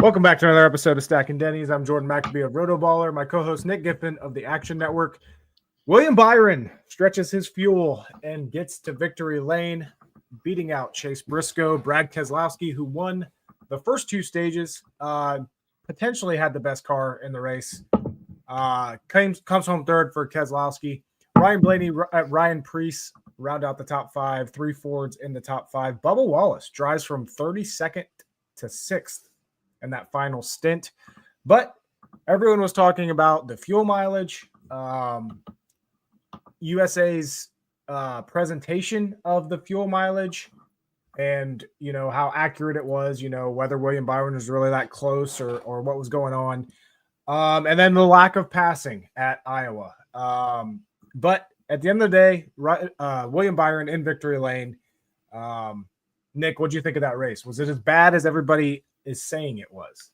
Welcome back to another episode of Stacking Dennys. I'm Jordan McAbee of RotoBaller. My co-host Nick Giffen of the Action Network. William Byron stretches his fuel and gets to victory lane, beating out Chase Briscoe. Brad Keselowski, who won the first two stages, potentially had the best car in the race. Comes home third for Keselowski. Ryan Blaney, Ryan Preece round out the top five. 3 Fords in the top five. Bubba Wallace drives from 32nd to 6th in that final stint. But everyone was talking about the fuel mileage, USA's presentation of the fuel mileage, and how accurate it was, whether William Byron was really that close or what was going on. And then the lack of passing at Iowa. But at the end of the day, William Byron in victory lane. Nick, what do you think of that race? Was it as bad as everybody is saying it was?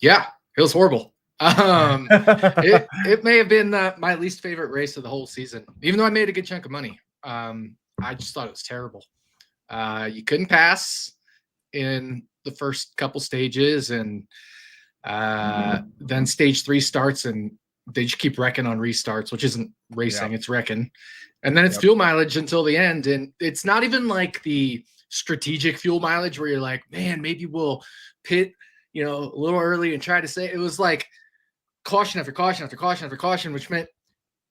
Yeah, it was horrible. It may have been my least favorite race of the whole season, even though I made a good chunk of money. I just thought it was terrible. You couldn't pass in the first couple stages, and then stage 3 starts, and they just keep wrecking on restarts, which isn't racing, it's wrecking. And then it's fuel mileage until the end. And it's not even like the strategic fuel mileage where you're like, man, maybe we'll pit, a little early and try to say. It was like caution after caution after caution after caution, which meant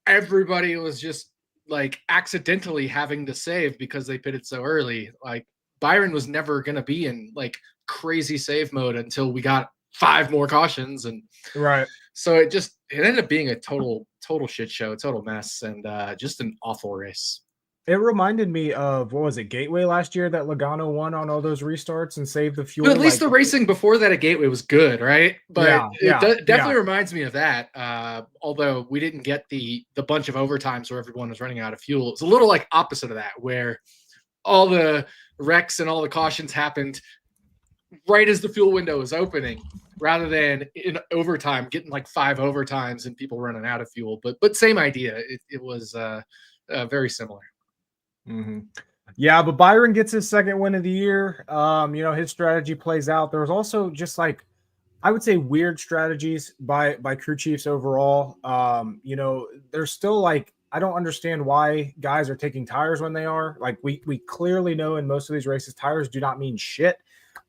everybody was just like accidentally having to save because they pitted so early. Like Byron was never going to be in like crazy save mode until we got 5 more cautions. And right. So it ended up being a total shit show, a total mess, and just an awful race. It reminded me of, what was it, Gateway last year that Logano won on all those restarts and saved the fuel. But at least the racing before that at Gateway was good, right? But it definitely reminds me of that. Although we didn't get the bunch of overtimes where everyone was running out of fuel. It's a little like opposite of that, where all the wrecks and all the cautions happened right as the fuel window was opening, rather than in overtime, getting like 5 overtimes and people running out of fuel. But same idea. It was very similar. Mm-hmm. Yeah, but Byron gets his second win of the year. His strategy plays out. There was also just like, I would say, weird strategies by crew chiefs overall. There's still like, I don't understand why guys are taking tires when they are. Like we clearly know in most of these races, tires do not mean shit.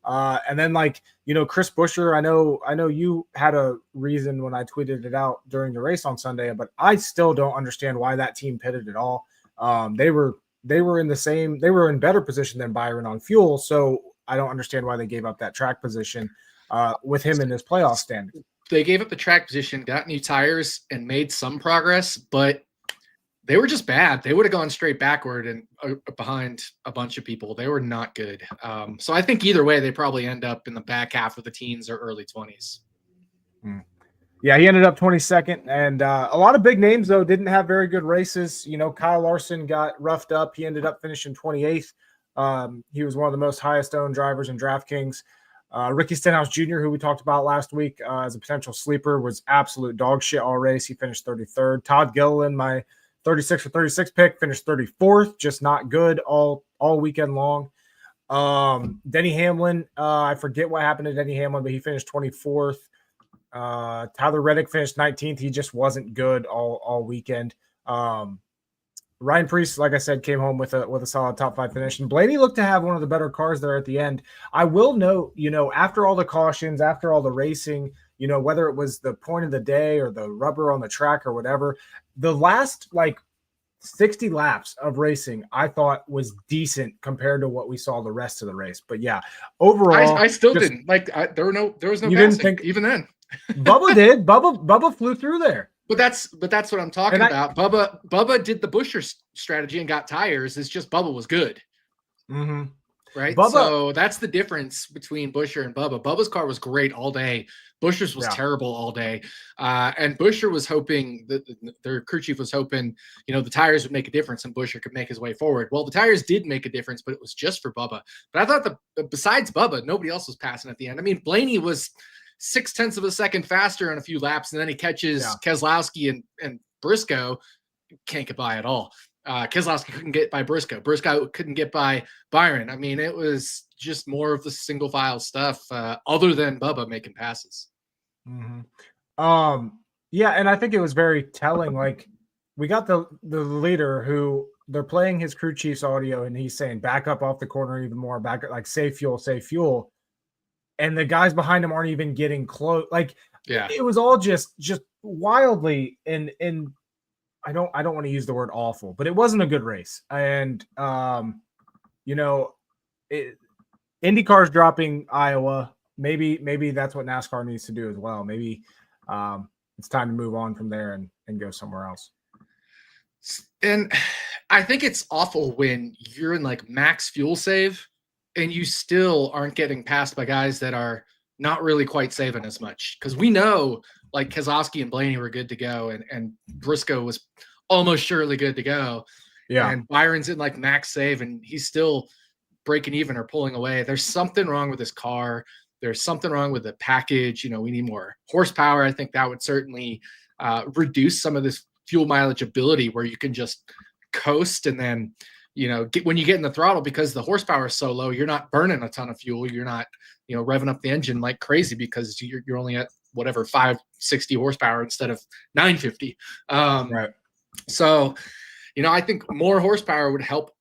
And then Chris Buescher, I know you had a reason when I tweeted it out during the race on Sunday, but I still don't understand why that team pitted at all. They were in better position than Byron on fuel. So I don't understand why they gave up that track position with him in his playoff standing. They gave up the track position, got new tires, and made some progress, but they were just bad. They would have gone straight backward and behind a bunch of people. They were not good. So I think either way, they probably end up in the back half of the teens or early 20s. Yeah, he ended up 22nd, and a lot of big names, though, didn't have very good races. Kyle Larson got roughed up. He ended up finishing 28th. He was one of the most highest-owned drivers in DraftKings. Ricky Stenhouse Jr., who we talked about last week as a potential sleeper, was absolute dog shit all race. He finished 33rd. Todd Gilliland, my 36 for 36 pick, finished 34th, just not good all weekend long. Denny Hamlin, I forget what happened to Denny Hamlin, but he finished 24th. Tyler Reddick finished 19th. He just wasn't good all weekend. Ryan Preece, like I said, came home with a solid top 5 finish. And Blaney looked to have one of the better cars there at the end. I will note, after all the cautions, after all the racing, whether it was the point of the day or the rubber on the track or whatever, the last 60 laps of racing, I thought was decent compared to what we saw the rest of the race. But yeah, overall, I still didn't like. There was no passing didn't think, even then. Bubba did. Bubba flew through there. But that's what I'm talking about. Bubba did the Buescher strategy and got tires. It's just Bubba was good. Mm-hmm. Right. So that's the difference between Buescher and Bubba. Bubba's car was great all day. Buescher's was terrible all day. And Buescher was hoping that their crew chief was hoping, the tires would make a difference and Buescher could make his way forward. Well, the tires did make a difference, but it was just for Bubba. But I thought besides Bubba, nobody else was passing at the end. I mean, Blaney was 0.6 of a second faster in a few laps, and then he catches Keselowski and Briscoe. Can't get by at all. Keselowski couldn't get by Briscoe. Briscoe couldn't get by Byron. I mean, it was just more of the single file stuff, other than Bubba making passes. Mm-hmm. Yeah, and I think it was very telling. Like, we got the leader who they're playing his crew chief's audio, and he's saying, back up off the corner even more, back up, like save fuel. And the guys behind him aren't even getting close. Like, yeah, it was all just wildly, and I don't want to use the word awful, but it wasn't a good race. And IndyCar's dropping Iowa. Maybe that's what NASCAR needs to do as well. Maybe it's time to move on from there and go somewhere else. And I think it's awful when you're in like max fuel save and you still aren't getting passed by guys that are not really quite saving as much. Because we know like Keselowski and Blaney were good to go, and Briscoe was almost surely good to go. Yeah. And Byron's in like max save and he's still breaking even or pulling away. There's something wrong with his car. There's something wrong with the package. We need more horsepower. I think that would certainly reduce some of this fuel mileage ability where you can just coast and then, when you get in the throttle, because the horsepower is so low, you're not burning a ton of fuel. You're not, revving up the engine like crazy because you're only at whatever 560 horsepower instead of 950. Right. So, I think more horsepower would help,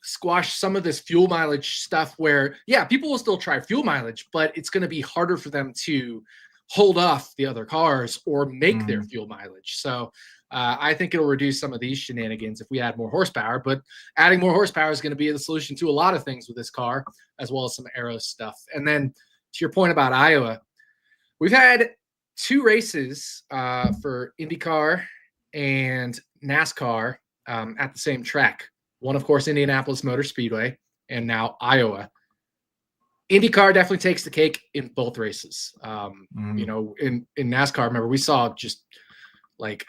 squash some of this fuel mileage stuff where, yeah, people will still try fuel mileage, but it's going to be harder for them to hold off the other cars or make their fuel mileage. So I think it'll reduce some of these shenanigans if we add more horsepower, but adding more horsepower is going to be the solution to a lot of things with this car, as well as some aero stuff. And then to your point about Iowa, we've had 2 races for IndyCar and NASCAR at the same track. One, of course, Indianapolis Motor Speedway, and now Iowa. IndyCar definitely takes the cake in both races. In NASCAR, remember, we saw just like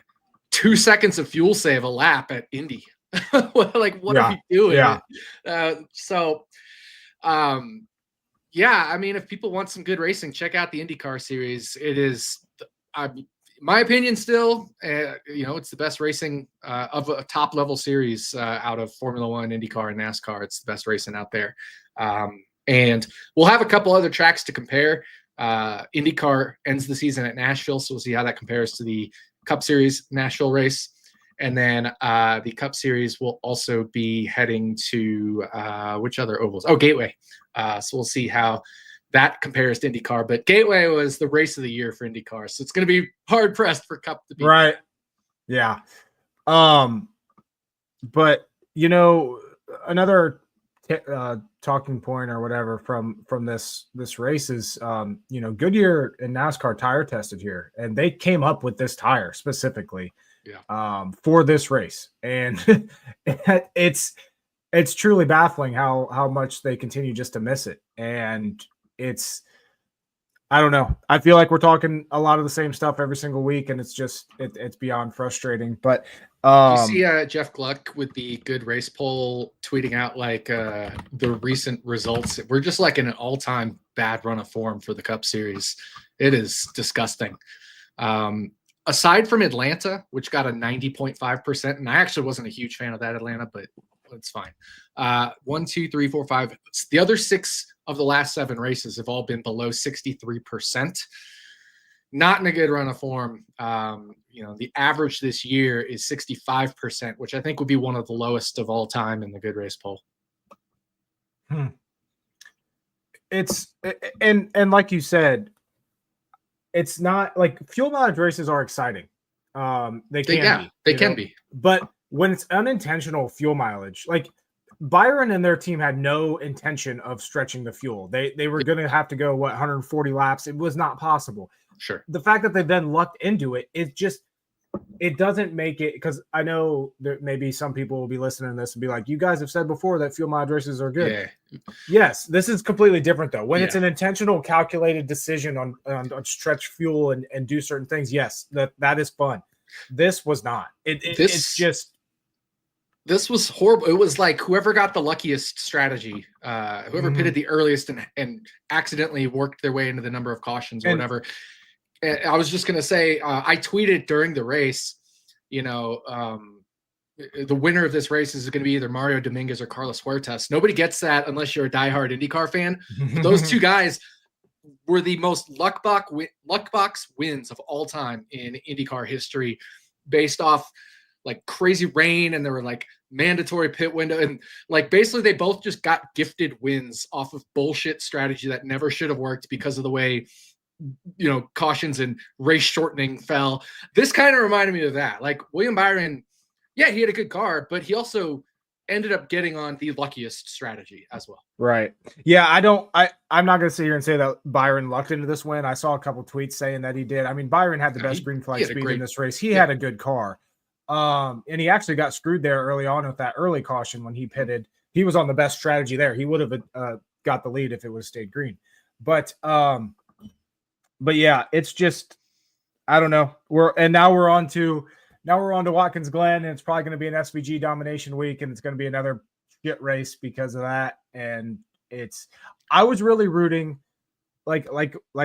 2 seconds of fuel save a lap at Indy. Like, what are we doing? Yeah. If people want some good racing, check out the IndyCar series. It is, my opinion, still, it's the best racing of a top level series out of Formula One, IndyCar, and NASCAR. It's the best racing out there. And we'll have a couple other tracks to compare. IndyCar ends the season at Nashville, so we'll see how that compares to the Cup Series Nashville race. And then the Cup Series will also be heading to which other ovals? Oh, Gateway. So we'll see how that compares to IndyCar. But Gateway was the race of the year for IndyCar, so it's going to be hard pressed for Cup to beat. Right. Yeah. But another talking point or whatever from this race is Goodyear and NASCAR tire tested here, and they came up with this tire specifically for this race, and it's truly baffling how much they continue just to miss it. And I don't know. I feel like we're talking a lot of the same stuff every single week, and it's beyond frustrating. But you see Jeff Gluck with the Good Race Poll tweeting out like the recent results. We're just like in an all-time bad run of form for the Cup Series. It is disgusting. Aside from Atlanta, which got a 90.5%, and I actually wasn't a huge fan of that Atlanta, but it's fine. 1, 2, 3, 4, 5. The other 6 of the last 7 races have all been below 63%. Not in a good run of form. The average this year is 65%, which I think would be one of the lowest of all time in the Good Race Poll. It's and like you said, it's not like fuel mileage races are exciting. They can be. But when it's unintentional fuel mileage, like Byron and their team had no intention of stretching the fuel. They were going to have to go 140 laps. It was not possible. Sure. The fact that they then lucked into it, it doesn't make it, because I know that maybe some people will be listening to this and be like, you guys have said before that fuel mileage races are good. Yeah. Yes, this is completely different though. When it's an intentional, calculated decision on stretch fuel and do certain things, yes, that is fun. This was not. This was horrible. It was like whoever got the luckiest strategy, whoever pitted the earliest and accidentally worked their way into the number of cautions or whatever. I was just going to say, I tweeted during the race, the winner of this race is going to be either Mario Dominguez or Carlos Huertas. Nobody gets that unless you're a diehard IndyCar fan. But those two guys were the most luck box wins of all time in IndyCar history, based off like crazy rain, and there were like mandatory pit window, and like basically they both just got gifted wins off of bullshit strategy that never should have worked because of the way, you know, cautions and race shortening fell. This kind of reminded me of that. Like William Byron, yeah, he had a good car, but he also ended up getting on the luckiest strategy as well. Right. Yeah, I'm not going to sit here and say that Byron lucked into this win. I saw a couple tweets saying that he did. I mean, Byron had the best green flag speed in this race. He had a good car. And he actually got screwed there early on with that early caution when he pitted. He was on the best strategy there. He would have got the lead if it would have stayed green. But yeah, it's just, I don't know. Now we're on to Watkins Glen, and it's probably going to be an SVG domination week, and it's going to be another shit race because of that. And I was really rooting like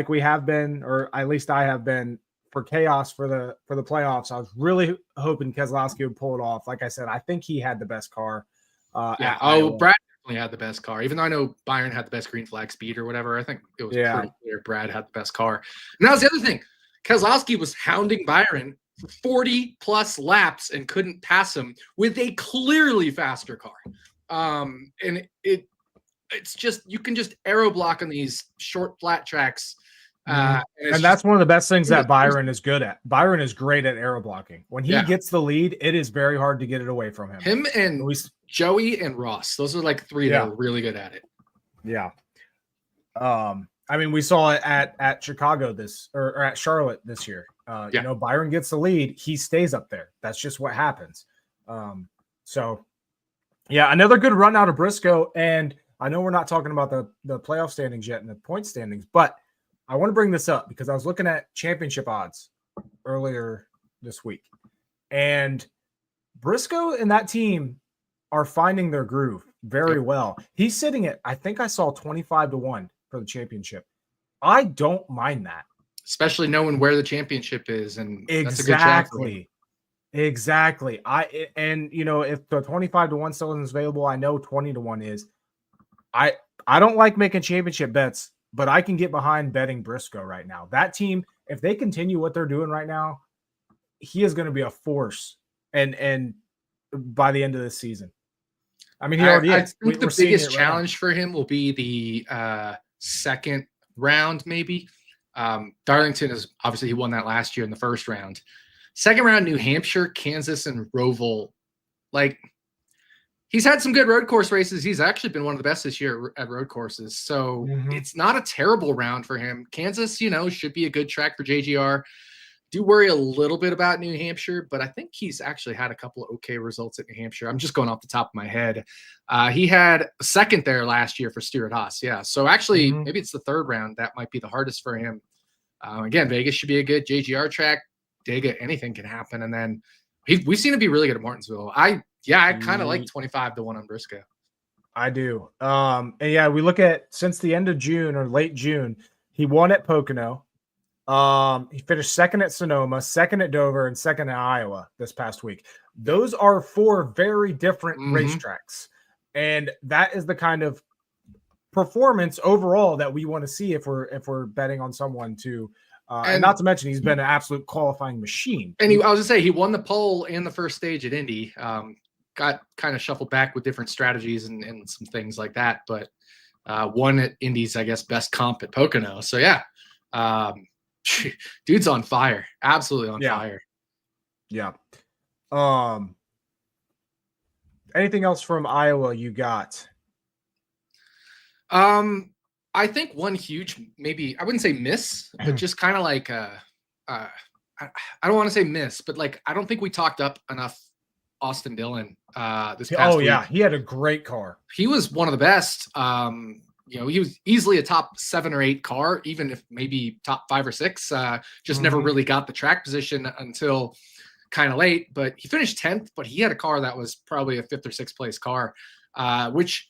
we have been, or at least I have been, for chaos for the playoffs. I was really hoping Keselowski would pull it off. Like I said, I think he had the best car. Brad definitely had the best car. Even though I know Byron had the best green flag speed or whatever, I think it was pretty clear Brad had the best car. And that was the other thing. Keselowski was hounding Byron for 40 plus laps and couldn't pass him with a clearly faster car. And it's just, you can just aero block on these short flat tracks. And that's one of the best things that Byron is good at. Byron is great at aero blocking. When he gets the lead, it is very hard to get it away from him. Him and Joey and Ross, those are like three that are really good at it. Yeah. I mean, we saw it at Chicago or at Charlotte this year. You know, Byron gets the lead, he stays up there. That's just what happens. So yeah, another good run out of Briscoe. And I know we're not talking about the playoff standings yet and the point standings, but I want to bring this up because I was looking at championship odds earlier this week, and Briscoe and that team are finding their groove very well. He's sitting at, I think I saw 25-1 for the championship. I don't mind that. Especially knowing where the championship is. And exactly. That's a good track for him. Exactly. And you know, if the 25-1 still isn't available, I know 20-1 is. I don't like making championship bets, but I can get behind betting Briscoe right now. That team, if they continue what they're doing right now, he is going to be a force. And by the end of this season, I mean, he already is. I think the biggest challenge for him will be the second round, maybe. Darlington is obviously, he won that last year in the first round. Second round, New Hampshire, Kansas, and Roval. Like, he's had some good road course races. He's actually been one of the best this year at road courses. So it's not a terrible round for him. Kansas, you know, should be a good track for JGR. Do worry a little bit about New Hampshire, but I think he's actually had a couple of okay results at New Hampshire. I'm just going off the top of my head. He had a second there last year for Stuart Haas. Yeah. So actually, maybe it's the third round. That might be the hardest for him. Again, Vegas should be a good JGR track. Dega, anything can happen. And then we seem to be really good at Martinsville. I kind of like 25-1 on Briscoe. I do. And yeah, we look at since the end of June or late June, he won at Pocono. He finished second at Sonoma, second at Dover, and second at Iowa this past week. Those are four very different racetracks. And that is the kind of performance overall that we want to see if we're betting on someone to and not to mention he's been an absolute qualifying machine. And I was gonna say he won the pole and the first stage at Indy. Got kind of shuffled back with different strategies and some things like that, but won at Indy's, I guess, best comp at Pocono. So yeah, dude's on fire, absolutely on fire. Yeah. Anything else from Iowa you got? I think one huge, maybe I wouldn't say miss, but just kind of like I don't want to say miss, but like I don't think we talked up enough Austin Dillon this past week. He had a great car. He was one of the best. You know, he was easily a top 7 or 8 car, even if maybe top 5 or 6. Just never really got the track position until kind of late. But he finished 10th, but he had a car that was probably a 5th or 6th place car, which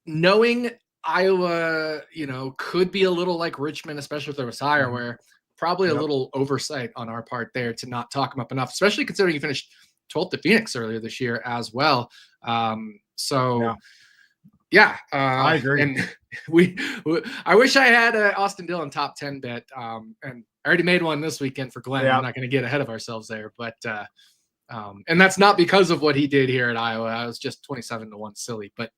knowing Iowa, you know, could be a little like Richmond, especially if there was higher, where probably a little oversight on our part there to not talk him up enough, especially considering he finished 12th at Phoenix earlier this year as well. So I agree. And I wish I had an Austin Dillon top 10 bet. And I already made one this weekend for Glenn. I'm not going to get ahead of ourselves there, but and that's not because of what he did here at Iowa. I was just 27-1 silly, but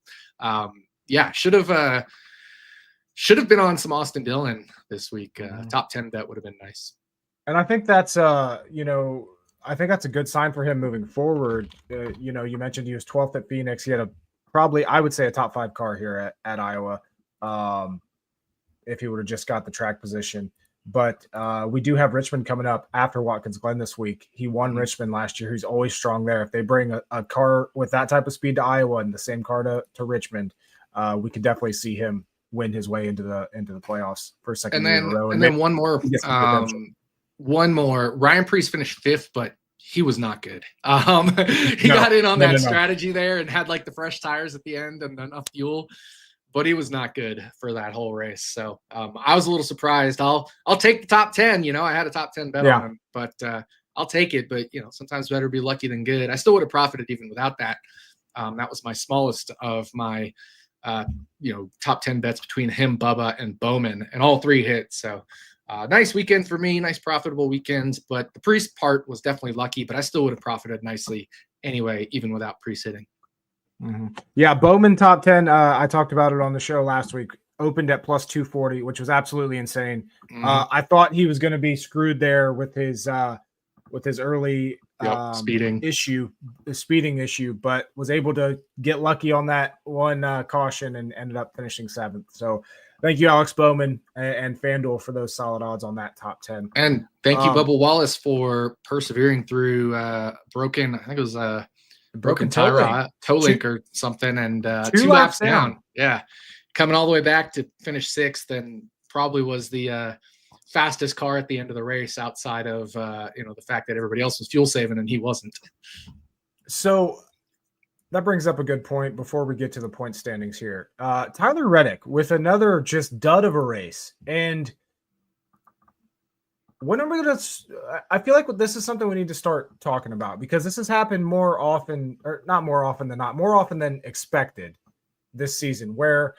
should have been on some Austin Dillon this week. Top 10 bet would have been nice. And I think that's I think that's a good sign for him moving forward. You mentioned he was 12th at Phoenix. He had I would say a top 5 car here at Iowa. If he would have just got the track position. But we do have Richmond coming up after Watkins Glen this week. He won Richmond last year. He's always strong there. If they bring a car with that type of speed to Iowa and the same car to Richmond, we could definitely see him win his way into the playoffs for a second year in a row. And then one more. Ryan Preece finished 5th, but he was not good. He got in on that strategy there and had like the fresh tires at the end and enough fuel. But he was not good for that whole race. So I was a little surprised. I'll take the top 10. I had a top 10 bet on him, but I'll take it. But, sometimes better be lucky than good. I still would have profited even without that. That was my smallest of my, top 10 bets between him, Bubba, and Bowman, and all 3 hit. So nice weekend for me, nice profitable weekend. But the Priest part was definitely lucky, but I still would have profited nicely anyway, even without Priest hitting. Mm-hmm. Yeah, Bowman top 10. I talked about it on the show last week. Opened at plus 240, which was absolutely insane. I thought he was going to be screwed there with his early speeding issue, but was able to get lucky on that one caution and ended up finishing 7th. So thank you, Alex Bowman and FanDuel, for those solid odds on that top 10. And thank you, Bubba Wallace, for persevering through broken toe link or something, and 2 laps down. Yeah, coming all the way back to finish 6th, and probably was the fastest car at the end of the race outside of the fact that everybody else was fuel saving and he wasn't. So that brings up a good point before we get to the point standings here. Tyler Reddick with another just dud of a race. And when are we going to – I feel like this is something we need to start talking about, because this has happened more often than expected this season, where,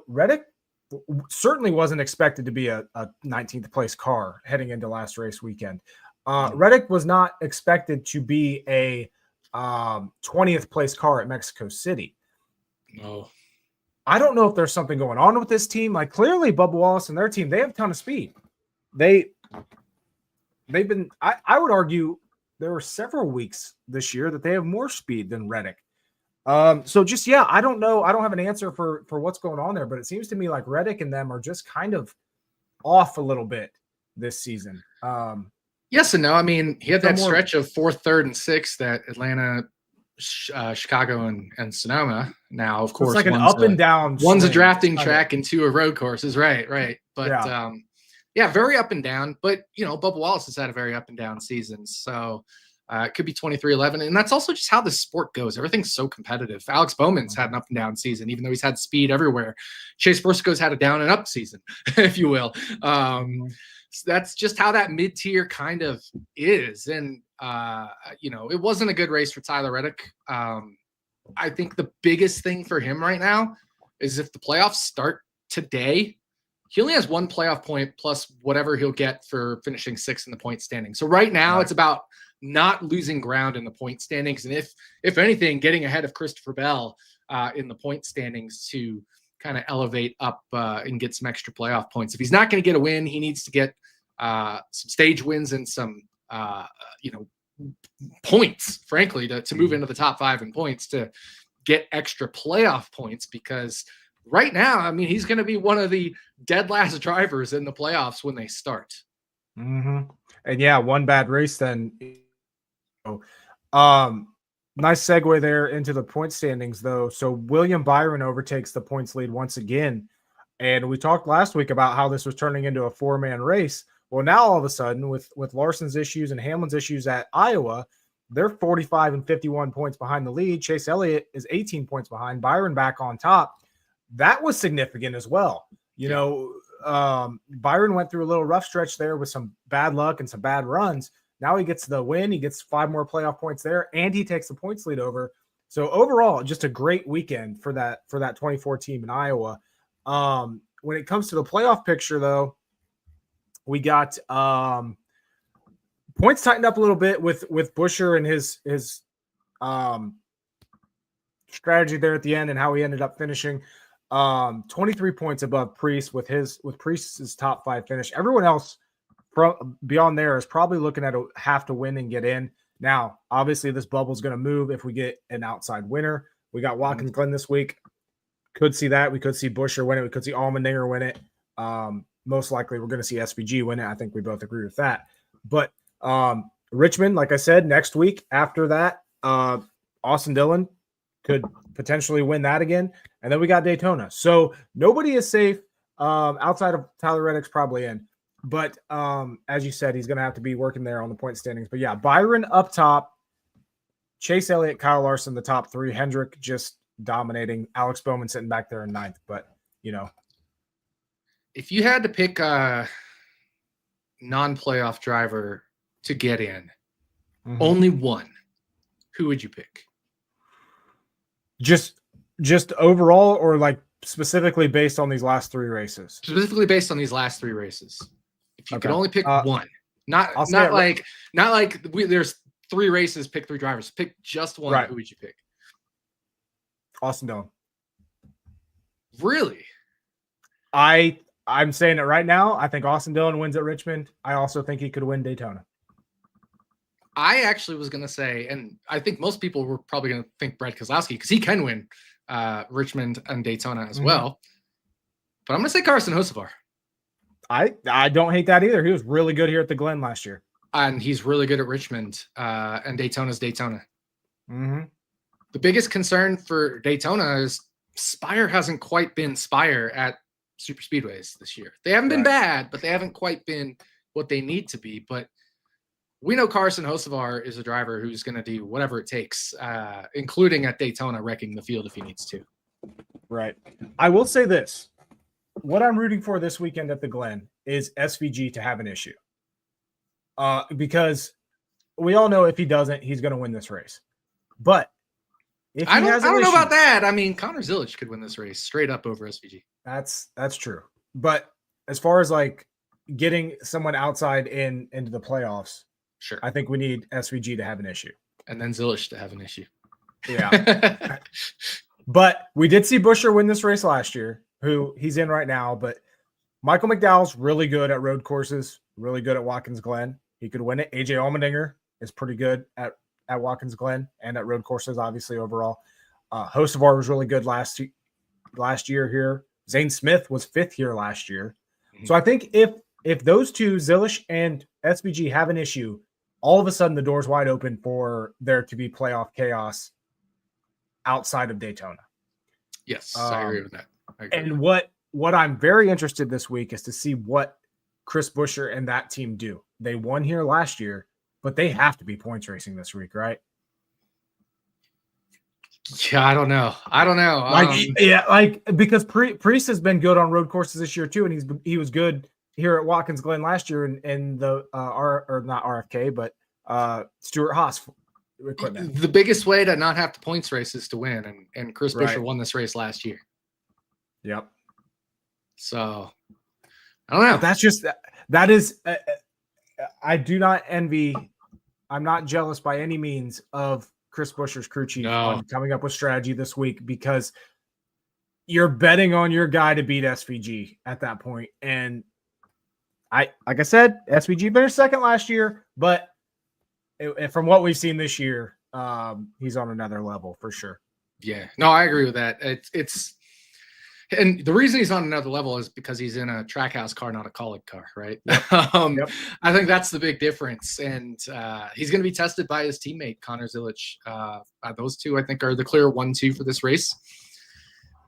Reddick certainly wasn't expected to be a 19th place car heading into last race weekend. Reddick was not expected to be a 20th place car at Mexico City. No. I don't know if there's something going on with this team. Like, clearly Bubba Wallace and their team, they have a ton of speed. They've been, I would argue there were several weeks this year that they have more speed than Reddick. I don't know. I don't have an answer for what's going on there, but it seems to me like Reddick and them are just kind of off a little bit this season. Yes and no. I mean, he had that stretch of 4th, 3rd, and 6th at Atlanta, Chicago, and Sonoma. Now, of course, it's like an up and down. One's a drafting track and 2 are road courses. Right. But very up and down. But, Bubba Wallace has had a very up and down season. So it could be 23-11. And that's also just how the sport goes. Everything's so competitive. Alex Bowman's had an up and down season, even though he's had speed everywhere. Chase Briscoe's had a down and up season, if you will. So that's just how that mid-tier kind of is. And, it wasn't a good race for Tyler Reddick. I think the biggest thing for him right now is if the playoffs start today, he only has 1 playoff point plus whatever he'll get for finishing 6th in the point standing. So right now it's about not losing ground in the point standings. And if anything, getting ahead of Christopher Bell in the point standings to kind of elevate up and get some extra playoff points. If he's not going to get a win, he needs to get some stage wins and some, points, frankly, to move into the top 5 in points to get extra playoff points, because right now, I mean, he's going to be one of the dead last drivers in the playoffs when they start. Mm-hmm. And one bad race then. Nice segue there into the point standings, though. So William Byron overtakes the points lead once again. And we talked last week about how this was turning into a 4-man race. Well, now all of a sudden, with Larson's issues and Hamlin's issues at Iowa, they're 45 and 51 points behind the lead. Chase Elliott is 18 points behind. Byron back on top. That was significant as well. Byron went through a little rough stretch there with some bad luck and some bad runs. Now he gets the win. He gets 5 more playoff points there, and he takes the points lead over. So overall, just a great weekend for that 24 team in Iowa. When it comes to the playoff picture, though, we got points tightened up a little bit with Buescher and his strategy there at the end and how he ended up finishing. 23 points above Priest with Priest's top 5 finish. Everyone else beyond there is probably looking at have to win and get in. Now, obviously, this bubble is going to move if we get an outside winner. We got Watkins Glen this week. Could see that. We could see Buescher win it. We could see Allmendinger win it. Most likely, we're going to see SVG win it. I think we both agree with that. But Richmond, like I said, next week after that, Austin Dillon could potentially win that again. And then we got Daytona. So nobody is safe outside of Tyler Reddick's probably in. But as you said, he's going to have to be working there on the point standings. But yeah, Byron up top, Chase Elliott, Kyle Larson, the top 3, Hendrick just dominating, Alex Bowman sitting back there in 9th. But, if you had to pick a non-playoff driver to get in, only one, who would you pick? Just overall, or like specifically based on these last 3 races? Specifically based on these last 3 races. If you could only pick one, not like there's 3 races, pick 3 drivers. Pick just one. Right. Who would you pick? Austin Dillon. Really? I'm saying it right now. I think Austin Dillon wins at Richmond. I also think he could win Daytona. I actually was going to say, and I think most people were probably going to think Brad Keselowski because he can win Richmond and Daytona as well. But I'm going to say Carson Hocevar. I don't hate that either. He was really good here at the Glen last year. And he's really good at Richmond and Daytona's Daytona. The biggest concern for Daytona is Spire hasn't quite been Spire at super speedways this year. They haven't been bad, but they haven't quite been what they need to be. But we know Carson Hocevar is a driver who's going to do whatever it takes, including at Daytona, wrecking the field if he needs to. Right. I will say this. What I'm rooting for this weekend at the Glen is SVG to have an issue. Because we all know if he doesn't, he's going to win this race. But if I don't know about that. I mean, Connor Zilisch could win this race straight up over SVG. That's true. But as far as like getting someone outside into the playoffs, sure, I think we need SVG to have an issue. And then Zilisch to have an issue. Yeah. But we did see Buescher win this race last year, who he's in right now. But Michael McDowell's really good at road courses, really good at Watkins Glen. He could win it. AJ Allmendinger is pretty good at Watkins Glen and at road courses, obviously, overall. Hocevar was really good last year here. Zane Smith was 5th here last year. So I think if those two, Zilisch and SVG, have an issue, all of a sudden the door's wide open for there to be playoff chaos outside of Daytona. Yes, I agree with that. And what I'm very interested this week is to see what Chris Buescher and that team do. They won here last year, but they have to be points racing this week, right? Yeah, I don't know. Because Priest has been good on road courses this year too, and he was good here at Watkins Glen last year in the not RFK, but Stuart Haas equipment. The biggest way to not have to points race is to win, and Chris Buescher won this race last year. Yep. So I don't know. That is. I do not envy. I'm not jealous by any means of Chris Buescher's crew chief on coming up with strategy this week, because you're betting on your guy to beat SVG at that point. And like I said, SVG finished 2nd last year, but from what we've seen this year, he's on another level for sure. Yeah, no, I agree with that. And the reason he's on another level is because he's in a Trackhouse car, not a Colleague car, right? Yep. I think that's the big difference. And he's going to be tested by his teammate, Connor Zilisch. Those two, I think, are the clear 1-2 for this race.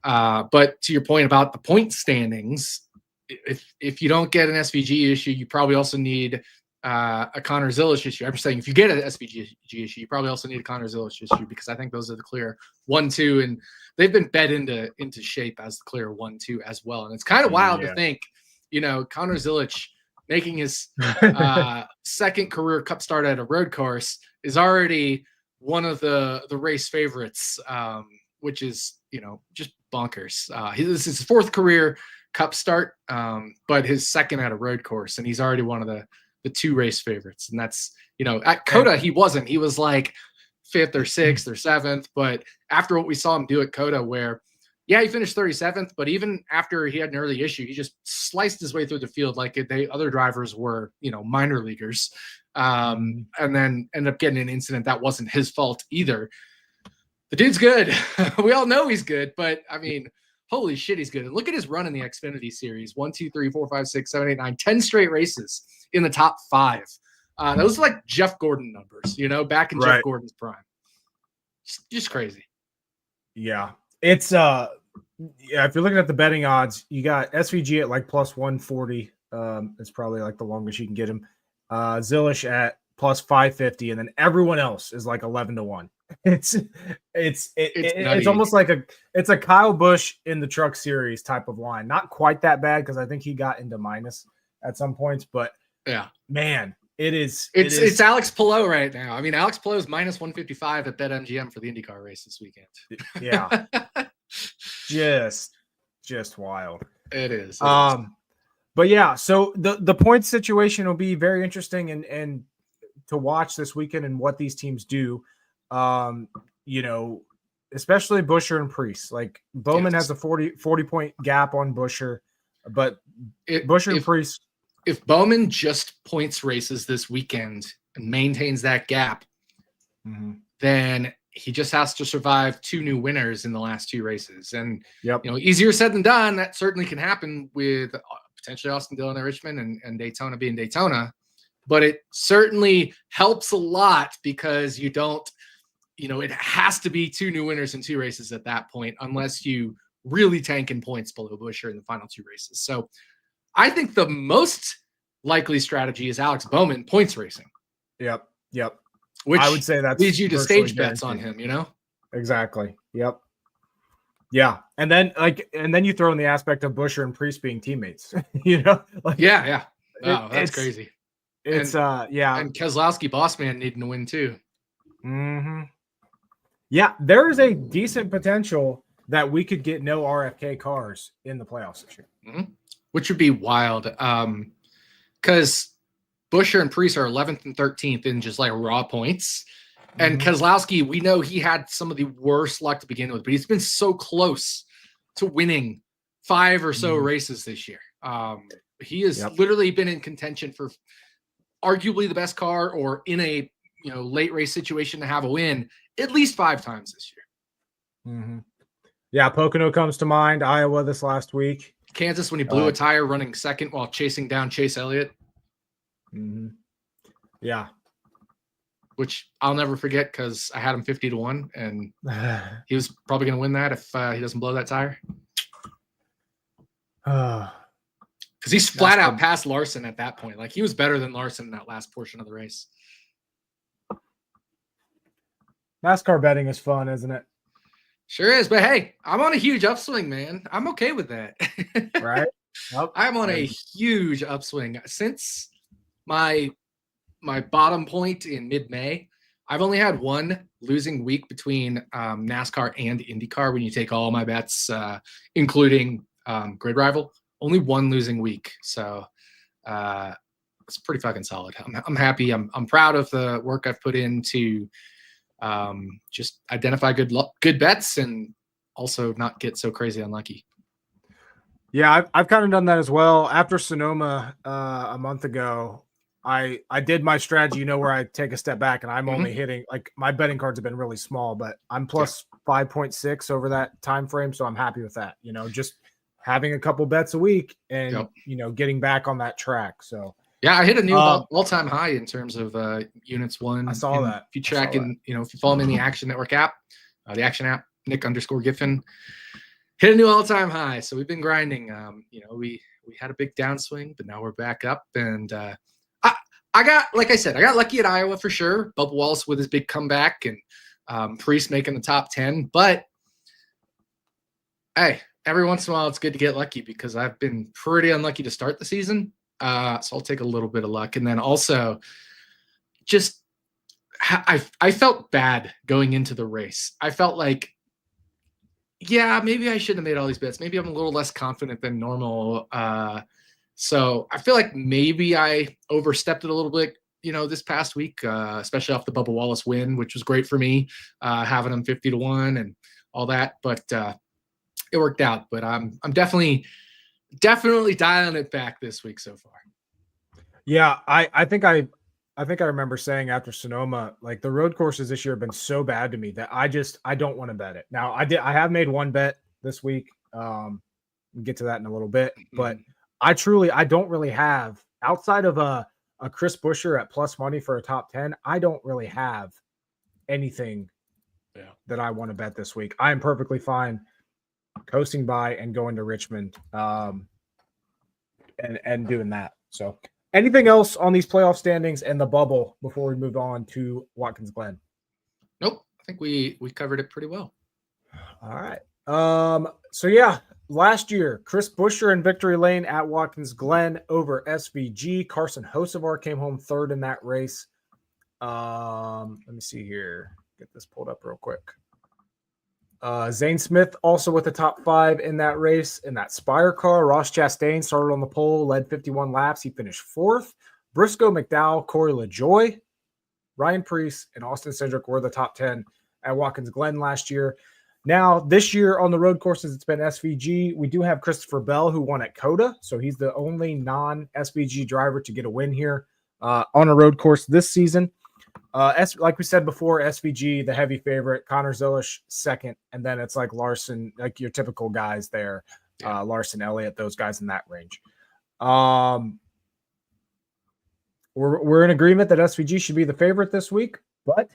But to your point about the point standings, if you don't get an SVG issue, you probably also need a Connor Zilisch issue. I'm saying if you get an SVG issue, you probably also need a Connor Zilisch issue, because I think those are the clear 1-2, and they've been bet into shape as the clear 1-2 as well. And it's kind of wild to think, Connor Zilisch making his second career Cup start at a road course, is already one of the race favorites, which is, just bonkers. This is his fourth career Cup start, but his second at a road course, and he's already one of the two race favorites. And that's, at COTA, he wasn't. He was like fifth or sixth or seventh, but after what we saw him do at COTA, where he finished 37th, but even after he had an early issue, he just sliced his way through the field like other drivers were, minor leaguers, and then ended up getting an incident that wasn't his fault either. The dude's good. We all know he's good, but I mean, holy shit, he's good. And look at his run in the Xfinity Series: 1, 2, 3, 4, 5, 6, 7, 8, 9, 10 straight races in the top 5. Those are like Jeff Gordon numbers, back in Jeff Gordon's prime. Just crazy. Yeah. It's if you're looking at the betting odds, you got SVG at like plus 140. It's probably like the longest you can get him. Zilish at plus 550, and then everyone else is like 11-1. It's almost like a Kyle Busch in the Truck Series type of line. Not quite that bad, because I think he got into minus at some points, but man, it's Alex Palou right now. I mean, Alex Palou is minus 155 at BetMGM for the IndyCar race this weekend. Yeah. just wild. It is. But yeah, so the points situation will be very interesting and to watch this weekend and what these teams do. Especially Buescher and Preece. Like Bowman has a 40 point gap on Buescher, but Buescher and Preece. If Bowman just points races this weekend and maintains that gap, then he just has to survive 2 new winners in the last 2 races. And, easier said than done. That certainly can happen with potentially Austin Dillon at Richmond and Daytona being Daytona. But it certainly helps a lot, because you don't, it has to be 2 new winners in 2 races at that point, unless you really tank in points below Buescher in the final 2 races. So I think the most likely strategy is Alex Bowman points racing. Yep. Which I would say that leads you to stage bets on him, Exactly. Yep. Yeah. And then you throw in the aspect of Buescher and Preece being teammates, Yeah. Oh, that's crazy. It's And Keselowski, boss man, needing to win too. Yeah, there is a decent potential that we could get no RFK cars in the playoffs this year. Which would be wild. Because Buescher and Preece are 11th and 13th in just like raw points. And Keselowski, we know he had some of the worst luck to begin with, but he's been so close to winning 5 or so races this year. He has literally been in contention for arguably the best car, or in a late race situation to have a win at least 5 times this year. Yeah, Pocono comes to mind. Iowa this last week. Kansas, when he blew a tire running second while chasing down Chase Elliott. Yeah. Which I'll never forget, because I had him 50-1, and he was probably going to win that if he doesn't blow that tire. Because he's flat out past Larson at that point. Like, he was better than Larson in that last portion of the race. NASCAR betting is fun, isn't it? Sure is. But hey, I'm on a huge upswing, man. I'm okay with that. Right? I'm on a huge upswing. Since my bottom point in mid-May, I've only had 1 losing week between NASCAR and IndyCar when you take all my bets, including Grid Rival. Only 1 losing week. So it's pretty fucking solid. I'm happy. I'm proud of the work I've put in to just identify good bets and also not get so crazy unlucky. Yeah, I've kind of done that as well. After Sonoma a month ago, I did my strategy, where I take a step back and I'm only hitting, like, my betting cards have been really small, but I'm plus 5.6 over that time frame, so I'm happy with that. Just having a couple bets a week and getting back on that track. So yeah, I hit a new all-time high in terms of units won. I saw that. If you track if you follow me in the Action Network app, the Action app, Nick_Giffen, hit a new all-time high. So we've been grinding. We had a big downswing, but now we're back up. And I got lucky at Iowa for sure. Bubba Wallace with his big comeback, and Preece making the top 10. But hey, every once in a while it's good to get lucky, because I've been pretty unlucky to start the season. So I'll take a little bit of luck. And then also just I felt bad going into the race. I felt like, yeah, maybe I shouldn't have made all these bets. Maybe I'm a little less confident than normal. So I feel like maybe I overstepped it a little bit, this past week, especially off the Bubba Wallace win, which was great for me, having him 50-1 and all that. But it worked out. But I'm definitely dialing it back this week so far. Yeah, I think I remember saying after Sonoma, like the road courses this year have been so bad to me that I don't want to bet it. Now I have made one bet this week. We'll get to that in a little bit, but I don't really have, outside of a Chris Buescher at plus money for a top 10. I don't really have anything that I want to bet this week. I am perfectly fine coasting by and going to Richmond and doing that. So anything else on these playoff standings and the bubble before we move on to Watkins Glen? Nope. I think we covered it pretty well. All right. So yeah, last year, Chris Buescher in victory lane at Watkins Glen over SVG. Carson Hocevar came home third in that race. Let me see here. Get this pulled up real quick. Zane Smith also with the top 5 in that race. In that Spire car, Ross Chastain started on the pole, led 51 laps. He finished 4th. Briscoe McDowell, Corey LaJoie, Ryan Preece, and Austin Cindric were the top 10 at Watkins Glen last year. Now, this year on the road courses, it's been SVG. We do have Christopher Bell, who won at COTA, so he's the only non-SVG driver to get a win here on a road course this season. Like we said before, SVG, the heavy favorite, Connor Zilisch second, and then it's like Larson, like your typical guys there, Larson, Elliott, those guys in that range. We're in agreement that SVG should be the favorite this week, but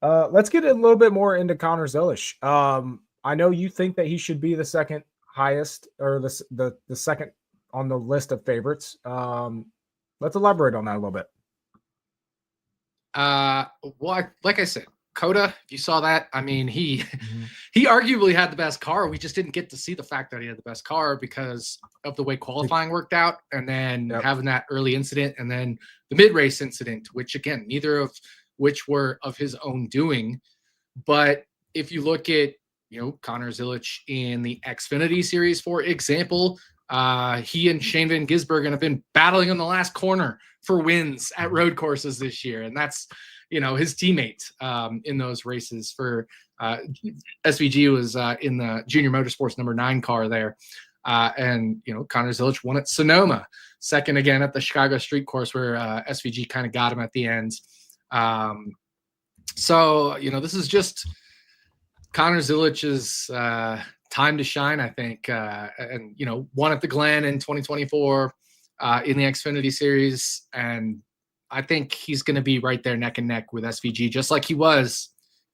let's get a little bit more into Connor Zilisch. I know you think that he should be the second highest, or the second on the list of favorites. Let's elaborate on that a little bit. Well, like I said, COTA, if you saw that, I mean, he arguably had the best car. We just didn't get to see the fact that he had the best car because of the way qualifying worked out, and then having that early incident, and then the mid-race incident, which again, neither of which were of his own doing. But if you look at, Connor Zilisch in the Xfinity series, for example, he and Shane Van Gisbergen have been battling in the last corner for wins at road courses this year. And that's, his teammate in those races for SVG was in the Junior Motorsports number 9 car there. And Connor Zilisch won at Sonoma, second again at the Chicago Street Course, where SVG kind of got him at the end. So, this is just Connor Zilich's time to shine, I think. And, won at the Glen in 2024 in the Xfinity series. And I think he's going to be right there neck and neck with SVG, just like he was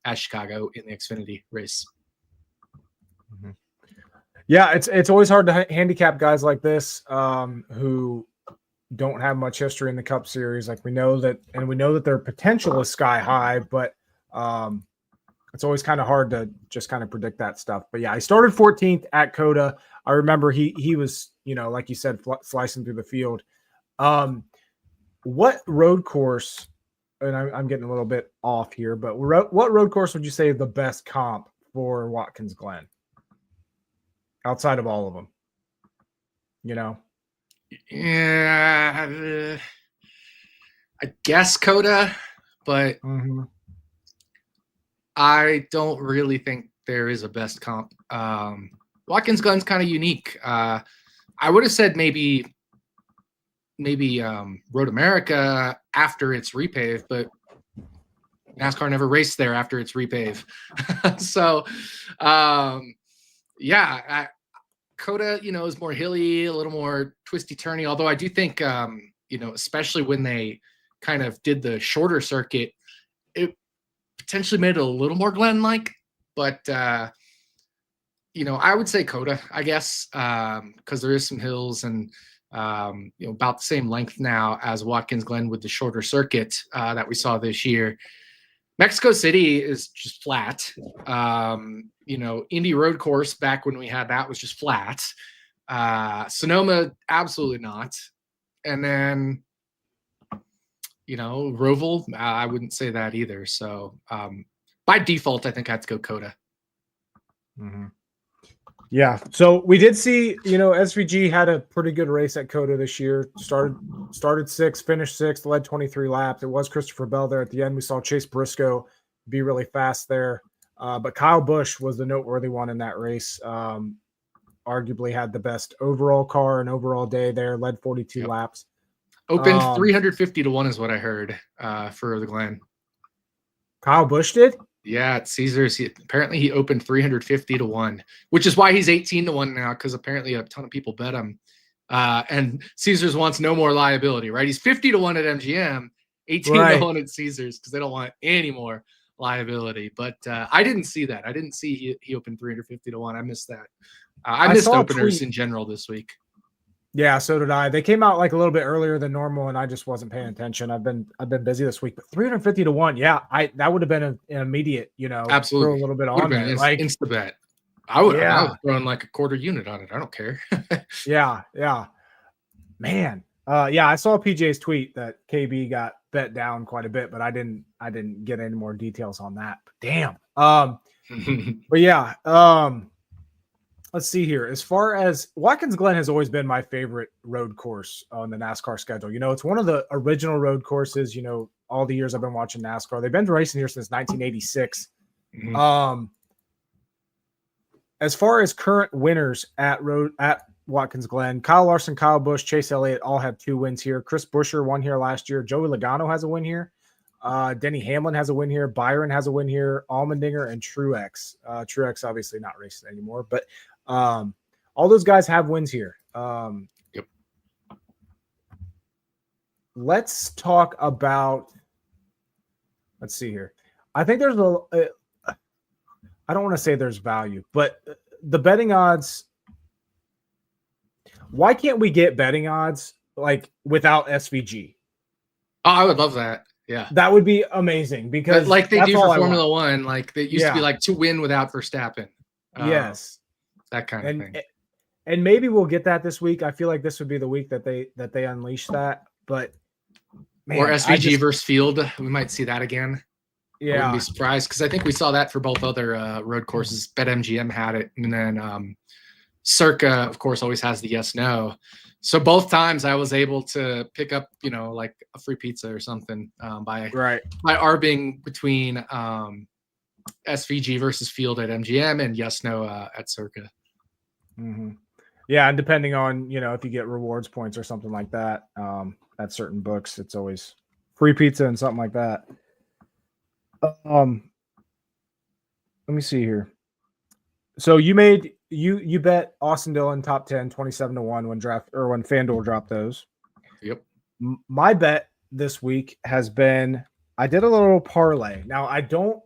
at Chicago in the Xfinity race. Mm-hmm. Yeah, it's always hard to handicap guys like this who don't have much history in the Cup Series. Like we know that their potential is sky high, but it's always kind of hard to just kind of predict that stuff. But yeah, he started 14th at COTA. I remember he was, like you said, slicing through the field. What road course, and I'm getting a little bit off here, but what road course would you say is the best comp for Watkins Glen outside of all of them? Yeah, I guess COTA, but I don't really think there is a best comp. Watkins Glen's kind of unique. I would have said maybe Road America after it's repave, but NASCAR never raced there after it's repave. So, COTA, is more hilly, a little more twisty turny. Although I do think, especially when they kind of did the shorter circuit, it potentially made it a little more Glen-like. But, I would say COTA, I guess, because there is some hills and, about the same length now as Watkins Glen with the shorter circuit that we saw this year. Mexico City is just flat. Indy Road Course back when we had that was just flat. Sonoma, absolutely not. And then, Roval, I wouldn't say that either. So by default, I think I have to go Coda. Mm-hmm. Yeah. So we did see, SVG had a pretty good race at Coda this year. Started sixth, finished sixth, led 23 laps. It was Christopher Bell there at the end. We saw Chase Briscoe be really fast there. But Kyle Busch was the noteworthy one in that race. Arguably had the best overall car and overall day there, led 42 laps. Opened 350 to 1 is what I heard for the Glen. Kyle Busch did? Yeah, at Caesars. Apparently he opened 350 to 1, which is why he's 18 to 1 now, because apparently a ton of people bet him. And Caesars wants no more liability, right? He's 50 to 1 at MGM, 18 to 1 at Caesars, because they don't want any more liability. But I didn't see that. I didn't see he opened 350 to 1. I missed that. I missed openers in general this week. Yeah, so did I. They came out like a little bit earlier than normal, and I just wasn't paying attention. I've been busy this week, but 350 to 1, yeah, that would have been an immediate, absolutely throw a little bit on there, like insta bet. I would have thrown like a quarter unit on it. I don't care. yeah, man. I saw PJ's tweet that KB got bet down quite a bit, but I didn't get any more details on that. But damn. But yeah. Let's see here. As far as Watkins Glen has always been my favorite road course on the NASCAR schedule. It's one of the original road courses, all the years I've been watching NASCAR. They've been racing here since 1986. Mm-hmm. As far as current winners at Watkins Glen, Kyle Larson, Kyle Busch, Chase Elliott all have 2 wins here. Chris Buescher won here last year. Joey Logano has a win here. Denny Hamlin has a win here. Byron has a win here. Allmendinger and Truex. Truex obviously not racing anymore, but all those guys have wins here. Yep. Let's talk about. Let's see here. I think there's I don't want to say there's value, but the betting odds. Why can't we get betting odds like without SVG? Oh, I would love that. Yeah, that would be amazing because like they do for Formula One, like they used to be like to win without Verstappen. Yes, that kind of thing. And maybe we'll get that this week. I feel like this would be the week that they unleash that. But or SVG versus Field, we might see that again. Yeah, I wouldn't be surprised because I think we saw that for both other road courses. BetMGM had it, and then Circa, of course, always has the yes/no. So both times I was able to pick up, like a free pizza or something by arbing between SVG versus Field at MGM and yes/no at Circa. Mm-hmm. Yeah, and depending on if you get rewards points or something like that at certain books, it's always free pizza and something like that. Let me see here. So you bet Austin Dillon top 10 27 to 1 when FanDuel dropped those. Yep. My bet this week has been I did a little parlay. Now I don't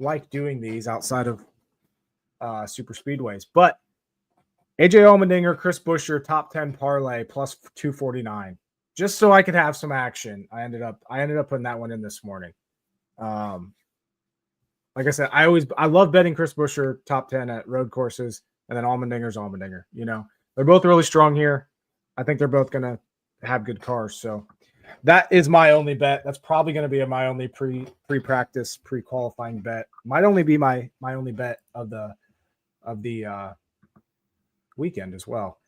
like doing these outside of super speedways, but AJ Allmendinger, Chris Buescher top 10 parlay plus 249 just so I could have some action. I ended up putting that one in this morning. Like I said, I love betting Chris Buescher top 10 at road courses, and then Allmendinger's Allmendinger. They're both really strong here. I think they're both going to have good cars. So that is my only bet. That's probably going to be my only pre-practice, pre-qualifying bet. Might only be my only bet of the weekend as well.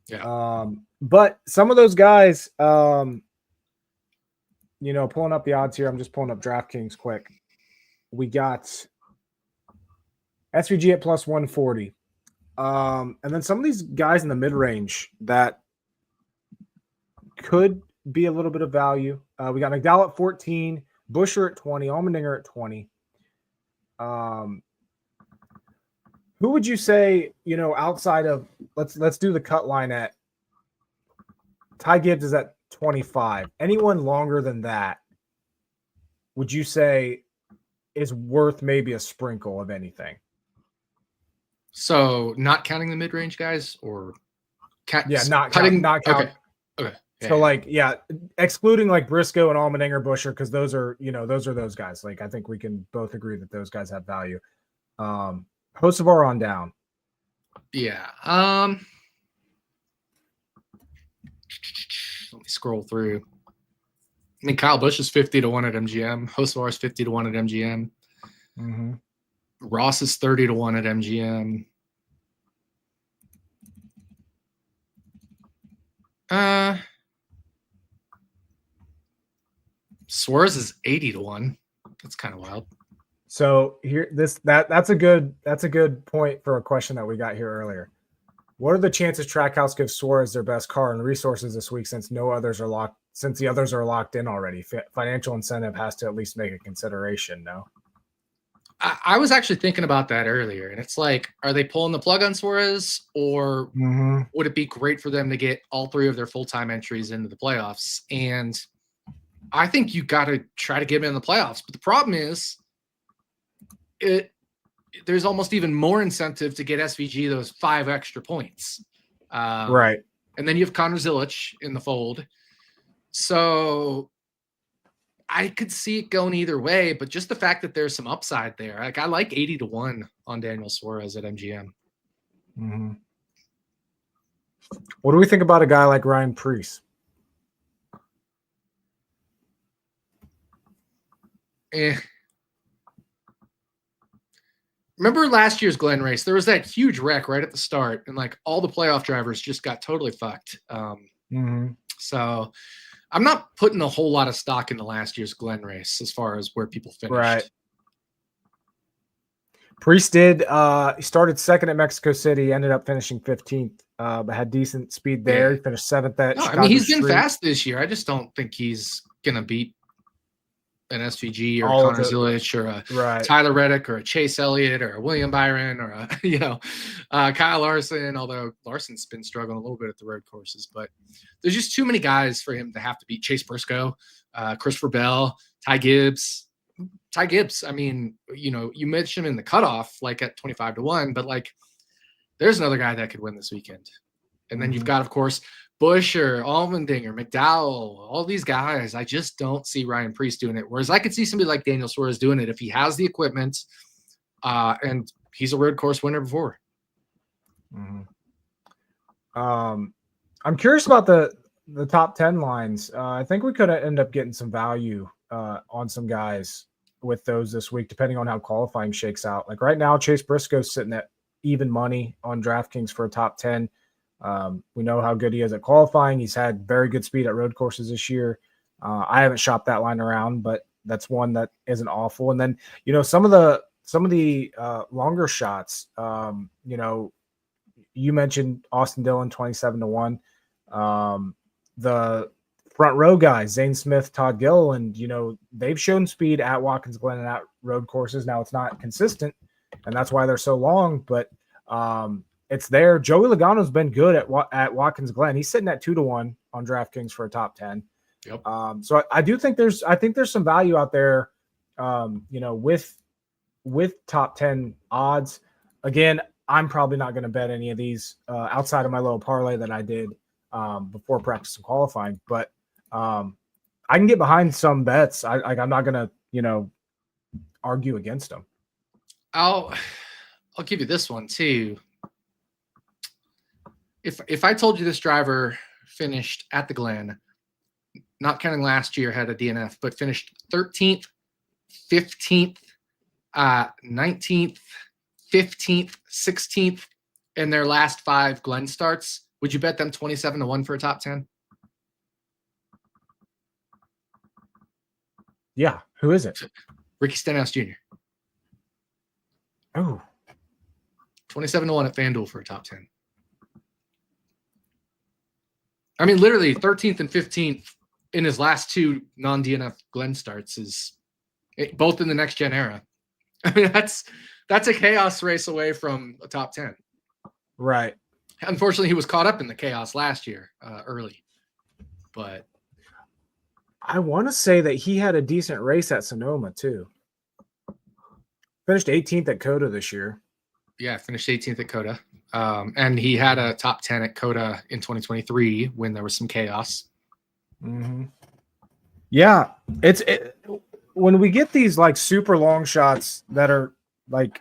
Yeah. But some of those guys, pulling up the odds here. I'm just pulling up DraftKings quick. We got SVG at plus 140. And then some of these guys in the mid-range that could be a little bit of value. We got McDowell at 14, Buescher at 20, Allmendinger at 20. Who would you say, outside of let's do the cut line at Ty Gibbs is at 25. Anyone longer than that, would you say is worth maybe a sprinkle of anything? So not counting the mid-range guys or not counting. Okay. So excluding like Briscoe and Allmendinger, Buescher, because those are those guys. Like I think we can both agree that those guys have value. Hocevar on down. Yeah. Let scroll through. I mean, Kyle Busch is 50-1 at MGM. Hocevar is 50-1 at MGM. Mm-hmm. Ross is 30-1 at MGM. Suarez is 80-1. That's kind of wild. So here, that's a good point for a question that we got here earlier. What are the chances Trackhouse gives Suarez their best car and resources this week since the others are locked in already? Financial incentive has to at least make a consideration, no? I was actually thinking about that earlier, and it's like, are they pulling the plug on Suarez, or would it be great for them to get all three of their full-time entries into the playoffs? And I think you got to try to get him in the playoffs. But the problem is, there's almost even more incentive to get SVG those 5 extra points. Right. And then you have Connor Zilic in the fold. So I could see it going either way, but just the fact that there's some upside there. Like, I like 80-1 on Daniel Suarez at MGM. Mm-hmm. What do we think about a guy like Ryan Preece? Remember last year's Glen race? There was that huge wreck right at the start, and like all the playoff drivers just got totally fucked. So I'm not putting a whole lot of stock into last year's Glen race as far as where people finished. Right. Preece did. He started second at Mexico City, ended up finishing 15th, but had decent speed there. Yeah. He finished 7th at Chicago I mean, he's been Street. fast this year. I just don't think he's going to beat an SVG or Connor Zilic or a Tyler Reddick or a Chase Elliott or a William Byron or a Kyle Larson, although Larson's been struggling a little bit at the road courses. But there's just too many guys for him to have to beat. Chase Briscoe, Christopher Bell, Ty Gibbs. I mean, you mentioned him in the cutoff, like at 25-1, but like there's another guy that could win this weekend. And then you've got, of course, Busch or Allmendinger, McDowell, all these guys. I just don't see Ryan Preece doing it. Whereas I could see somebody like Daniel Suarez doing it if he has the equipment, and he's a road course winner before. I'm curious about the top 10 lines. I think we could end up getting some value on some guys with those this week, depending on how qualifying shakes out. Like right now, Chase Briscoe's sitting at even money on DraftKings for a top 10. We know how good he is at qualifying. He's had very good speed at road courses this year. I haven't shopped that line around, but that's one that isn't awful. And then, some of the longer shots, you mentioned Austin Dillon, 27-1. The front row guys, Zane Smith, Todd Gilliland, they've shown speed at Watkins Glen and at road courses. Now it's not consistent, and that's why they're so long, but it's there. Joey Logano's been good at Watkins Glen. He's sitting at 2-1 on DraftKings for a top 10. Yep. So I do think there's some value out there, with top 10 odds. Again, I'm probably not going to bet any of these outside of my little parlay that I did before practice and qualifying, but I can get behind some bets. I'm not going to, argue against them. I'll give you this one too. If I told you this driver finished at the Glen, not counting last year, had a DNF, but finished 13th, 15th, 19th, 15th, 16th in their last 5 Glen starts, would you bet them 27-1 for a top 10? Yeah. Who is it? Ricky Stenhouse Jr. Oh. 27-1 at FanDuel for a top 10. I mean, literally 13th and 15th in his last 2 non-DNF Glen starts is both in the next gen era. I mean, that's a chaos race away from a top 10. Right. Unfortunately, he was caught up in the chaos last year early. But I want to say that he had a decent race at Sonoma too. Finished 18th at COTA this year. Yeah, finished 18th at COTA. And he had a top 10 at COTA in 2023 when there was some chaos. Mm-hmm. Yeah, when we get these like super long shots that are like,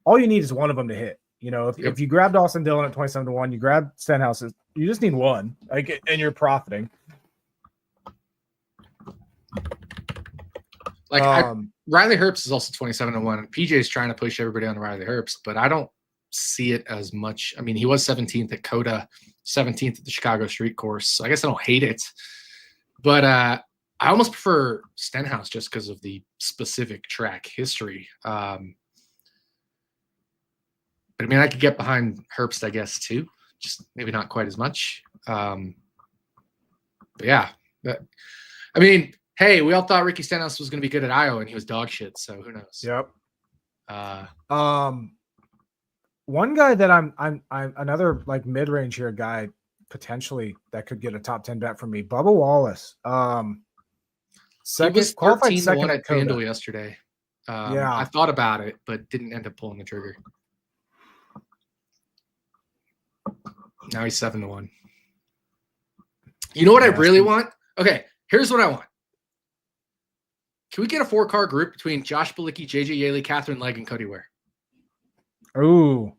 all you need is one of them to hit. If you grabbed Austin Dillon at 27-1, you grab Stenhouse, you just need one, and you're profiting. Like Riley Herbst is also 27-1. PJ's trying to push everybody on Riley Herbst, but I don't see it as much. I mean, he was 17th at COTA, 17th at the Chicago Street Course. So I guess I don't hate it, but I almost prefer Stenhouse just because of the specific track history. But I mean, I could get behind Herbst, I guess, too. Just maybe not quite as much. But yeah, I mean, hey, we all thought Ricky Stenhouse was going to be good at Iowa, and he was dog shit. So who knows? Yep. One guy that I'm another like mid-range here guy potentially that could get a top 10 bet from me, Bubba Wallace. He was qualified 13-1 at at FanDuel yesterday. Yeah, I thought about it, but didn't end up pulling the trigger. Now he's 7-1. You know what I really want? Okay, here's what I want. Can we get a 4-car group between Josh Bilicki, JJ Yaley, Catherine Legg, and Cody Ware? Ooh.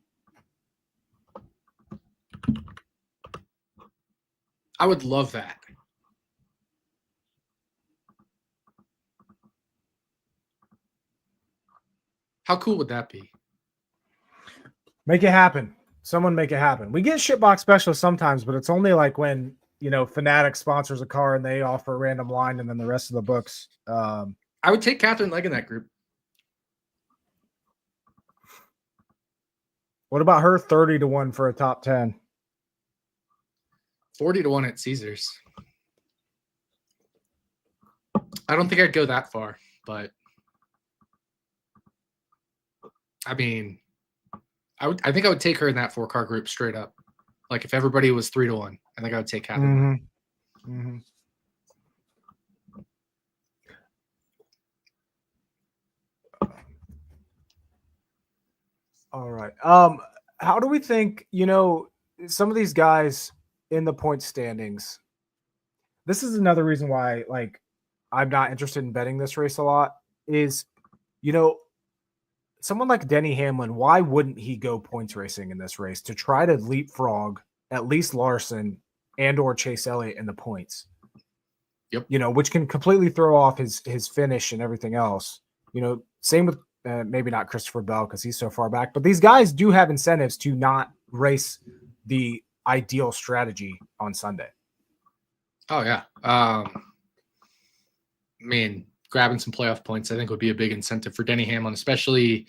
I would love that. How cool would that be? Make it happen. Someone make it happen. We get shitbox specials sometimes, but it's only like when, you know, Fanatic sponsors a car and they offer a random line and then the rest of the books. I would take Catherine Legg in that group. What about her 30-1 for a top 10? 40-1 at Caesars. I don't think I'd go that far, but I mean, I think I would take her in that 4-car group straight up. Like if everybody was 3-1, I think I would take Catherine. Mm-hmm. All right. How do we think, you know, some of these guys in the point standings? This is another reason why, like, I'm not interested in betting this race a lot is, you know, someone like Denny Hamlin, why wouldn't he go points racing in this race to try to leapfrog at least Larson and or Chase Elliott in the points? Yep. You know, which can completely throw off his finish and everything else. You know, same with maybe not Christopher Bell because he's so far back, but these guys do have incentives to not race the ideal strategy on Sunday. Oh yeah. I mean, grabbing some playoff points, I think would be a big incentive for Denny Hamlin, especially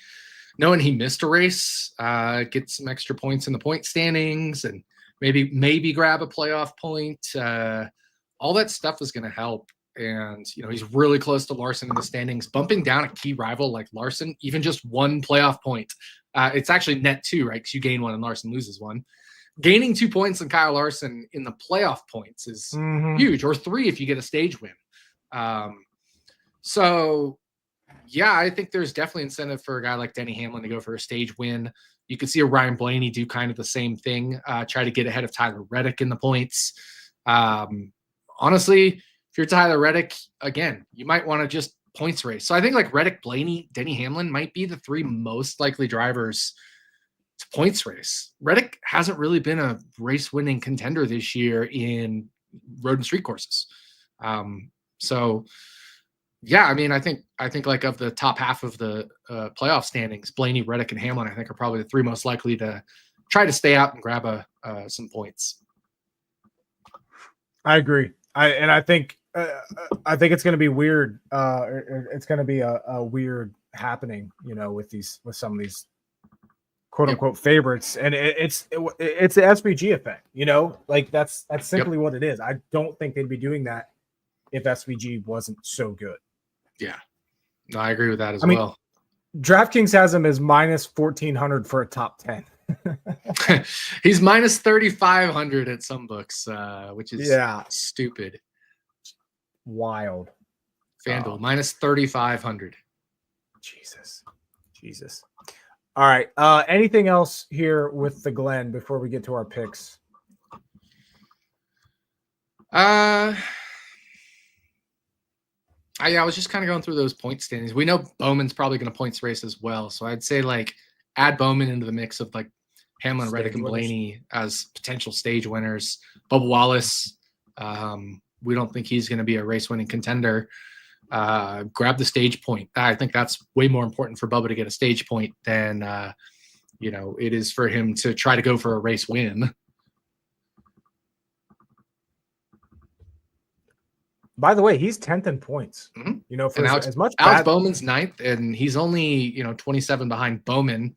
knowing he missed a race, get some extra points in the point standings and maybe grab a playoff point. All that stuff is going to help. And, you know, he's really close to Larson in the standings, bumping down a key rival like Larson, even just one playoff point. It's actually net 2, right? Because you gain 1 and Larson loses 1. Gaining 2 points on Kyle Larson in the playoff points is huge, or 3 if you get a stage win. So, yeah, I think there's definitely incentive for a guy like Denny Hamlin to go for a stage win. You could see a Ryan Blaney do kind of the same thing, try to get ahead of Tyler Reddick in the points. Honestly, if you're Tyler Reddick, again, you might want to just points race. So I think like Reddick, Blaney, Denny Hamlin might be the 3 most likely drivers to points race. Reddick hasn't really been a race-winning contender this year in road and street courses. So, yeah, I mean, I think like of the top half of the playoff standings, Blaney, Reddick, and Hamlin, I think are probably the 3 most likely to try to stay out and grab some points. I agree. I think it's going to be weird. It's going to be a weird happening, you know, with some of these quote unquote favorites, and it's the SVG effect, you know, like that's simply what it is. I don't think they'd be doing that if SVG wasn't so good. Yeah, no, I agree with that as well. DraftKings has him as minus 1,400 for a top 10. He's minus 3,500 at some books, which is stupid. Wild. FanDuel minus 3,500. Jesus. All right. Anything else here with the Glen before we get to our picks? I was just kind of going through those point standings. We know Bowman's probably going to points race as well. So I'd say like add Bowman into the mix of like Hamlin, Reddick, and Blaney as potential stage winners. Bubba Wallace, we don't think he's going to be a race winning contender. grab the stage point. I think that's way more important for Bubba to get a stage point than it is for him to try to go for a race win. By the way, he's 10th in points. Mm-hmm. For as much Alex Bowman's 9th, and he's only 27 behind Bowman.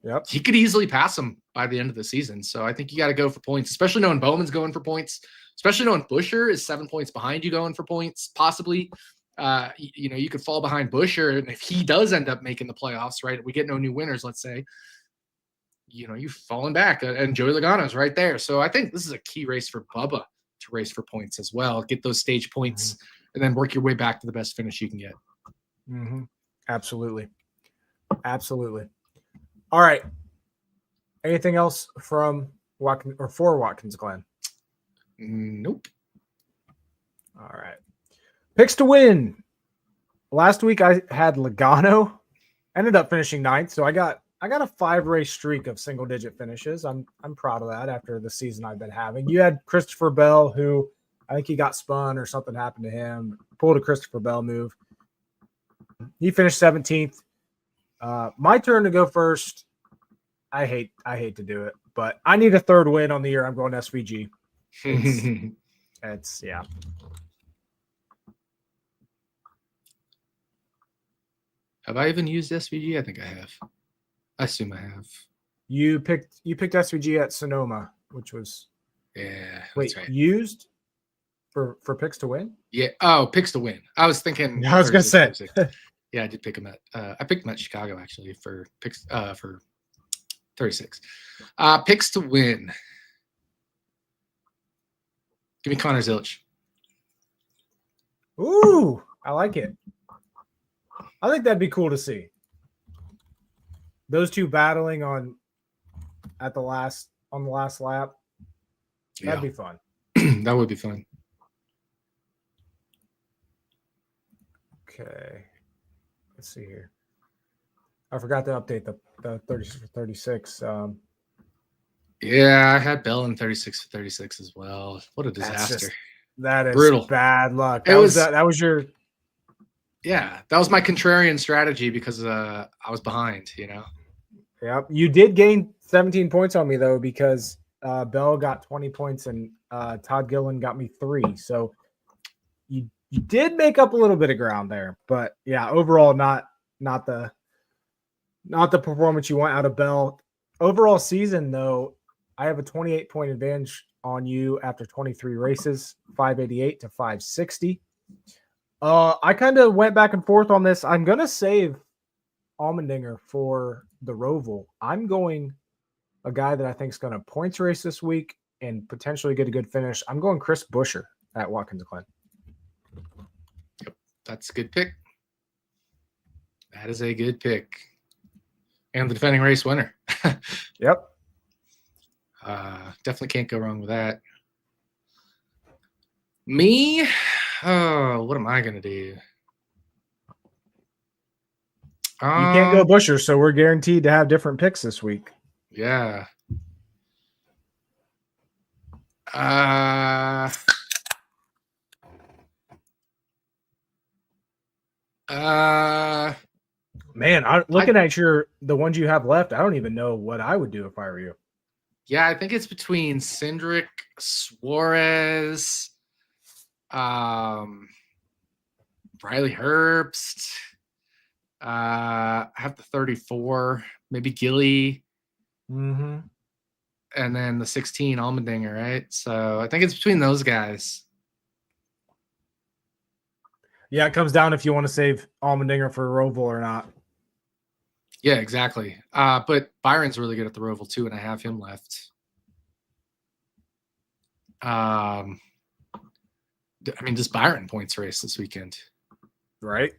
Yep. He could easily pass him by the end of the season. So I think you got to go for points, especially knowing Bowman's going for points, especially knowing Buescher is 7 points behind you going for points, possibly. You could fall behind Buescher, and if he does end up making the playoffs, right? We get no new winners, let's say. You've fallen back, and Joey Logano's right there. So I think this is a key race for Bubba to race for points as well. Get those stage points, and then work your way back to the best finish you can get. Absolutely. All right. Anything else from Watkins Glen? Nope. All right. Picks to win. Last week I had Logano, ended up finishing 9th, so I got a 5-race streak of single-digit finishes. I'm proud of that after the season I've been having. You had Christopher Bell, who I think he got spun or something happened to him. Pulled a Christopher Bell move. He finished 17th. My turn to go first. I hate to do it, but I need a 3rd win on the year. I'm going SVG. It's yeah. Have I even used SVG? I think I have. I assume I have. You picked SVG at Sonoma, which was Wait, right. Used for picks to win? Yeah. Oh, picks to win. I was thinking. I was gonna say. Yeah, I did pick him at. I picked him at Chicago actually for picks for 36. Picks to win. Give me Connor Zilic. Ooh, I like it. I think that'd be cool to see. Those two battling on the last lap. That'd be fun. That would be fun. Okay. Let's see here. I forgot to update the 36 for 36. Yeah, I had Bell in 36 for 36 as well. What a disaster. That is brutal. Bad luck. That was your. Yeah, that was my contrarian strategy because I was behind, Yep. You did gain 17 points on me, though, because Bell got 20 points and Todd Gillen got me 3. So you did make up a little bit of ground there. But, yeah, overall, not the performance you want out of Bell. Overall season, though, I have a 28-point advantage on you after 23 races, 588 to 560. I kind of went back and forth on this. I'm going to save Allmendinger for the Roval. I'm going a guy that I think is going to points race this week and potentially get a good finish. I'm going Chris Buescher at Watkins Glen. Yep, that's a good pick. That is a good pick. And the defending race winner. Yep. Definitely can't go wrong with that. Me? Oh, what am I going to do? You can't go Buescher, so we're guaranteed to have different picks this week. Yeah. Man, looking at the ones you have left, I don't even know what I would do if I were you. Yeah, I think it's between Cindric, Suarez, Riley Herbst. I have the 34, maybe Gilly. Mm-hmm. And then the 16 Allmendinger, right? So I think it's between those guys. Yeah, it comes down if you want to save Allmendinger for Roval or not. Yeah, exactly. But Byron's really good at the Roval too, and I have him left. Does Byron points race this weekend? Right.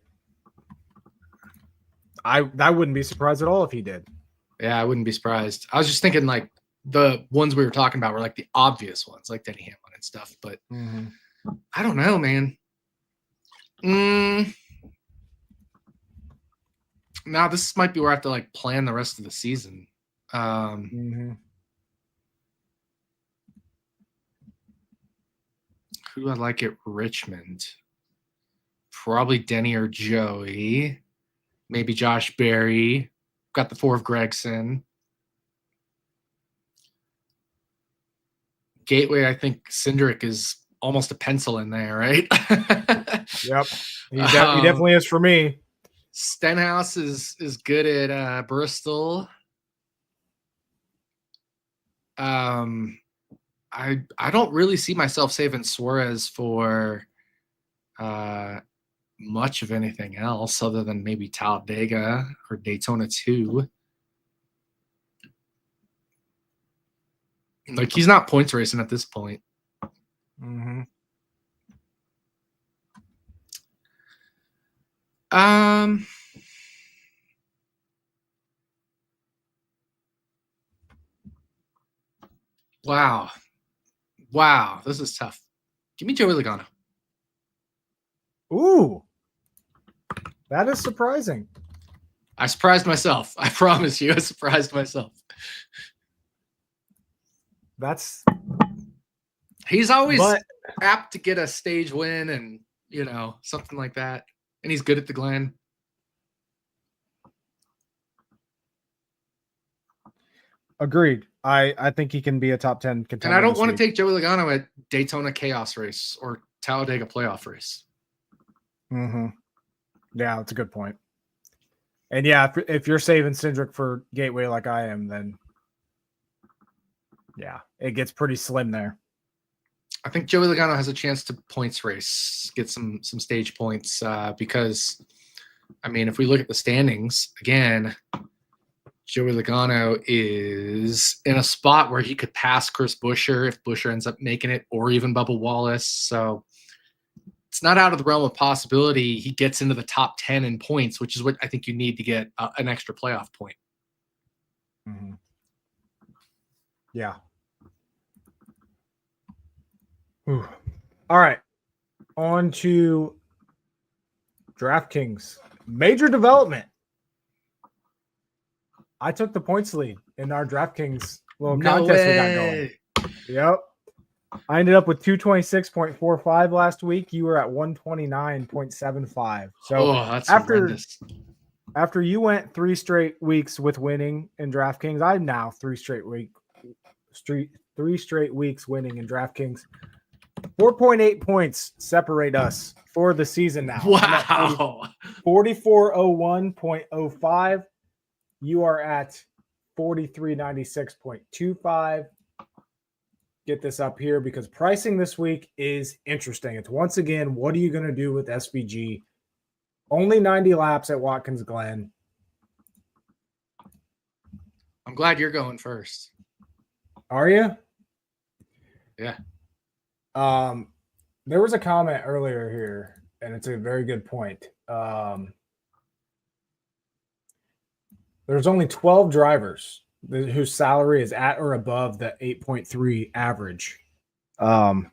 I wouldn't be surprised at all if he did. Yeah, I wouldn't be surprised. I was just thinking like the ones we were talking about were like the obvious ones, like Denny Hamlin and stuff. But I don't know, man. Now this might be where I have to like plan the rest of the season. Who do I like at Richmond? Probably Denny or Joey. Maybe Josh Berry. Got the 4 of Gregson. Gateway, I think Cindric is almost a pencil in there, right? Yep. He definitely is for me. Stenhouse is good at Bristol. I don't really see myself saving Suarez for much of anything else other than maybe Talladega or Daytona 2. Like, he's not points racing at this point. Mm-hmm. Wow, this is tough. Give me Joey Logano. Ooh, that is surprising. I surprised myself. I promise you, I surprised myself. He's always apt to get a stage win and, something like that. And he's good at the Glen. Agreed. I think he can be a top 10 contender. And I don't want to take Joey Logano at Daytona Chaos Race or Talladega Playoff Race. Mm-hmm. Yeah, that's a good point. And yeah, if you're saving Cindric for Gateway like I am, then yeah, it gets pretty slim there. I think Joey Logano has a chance to points race, get some stage points because, if we look at the standings, again, Joey Logano is in a spot where he could pass Chris Buescher if Buescher ends up making it, or even Bubba Wallace. So it's not out of the realm of possibility he gets into the top 10 in points, which is what I think you need to get an extra playoff point. Mm-hmm. Yeah. Ooh. All right. On to DraftKings. Major development. I took the points lead in our DraftKings little contest we got going. Yep. I ended up with 226.45 last week. You were at 129.75. So that's horrendous. After you went 3 straight weeks with winning in DraftKings, I'm now 3 straight weeks winning in DraftKings. 4.8 points separate us for the season now. Wow. 4401.05. You are at 4396.25. Get this up here because pricing this week is interesting. It's once again, what are you going to do with SVG? Only 90 laps at Watkins Glen. I'm glad you're going first. Are you? Yeah. There was a comment earlier here, and it's a very good point. There's only 12 drivers whose salary is at or above the 8.3 average. When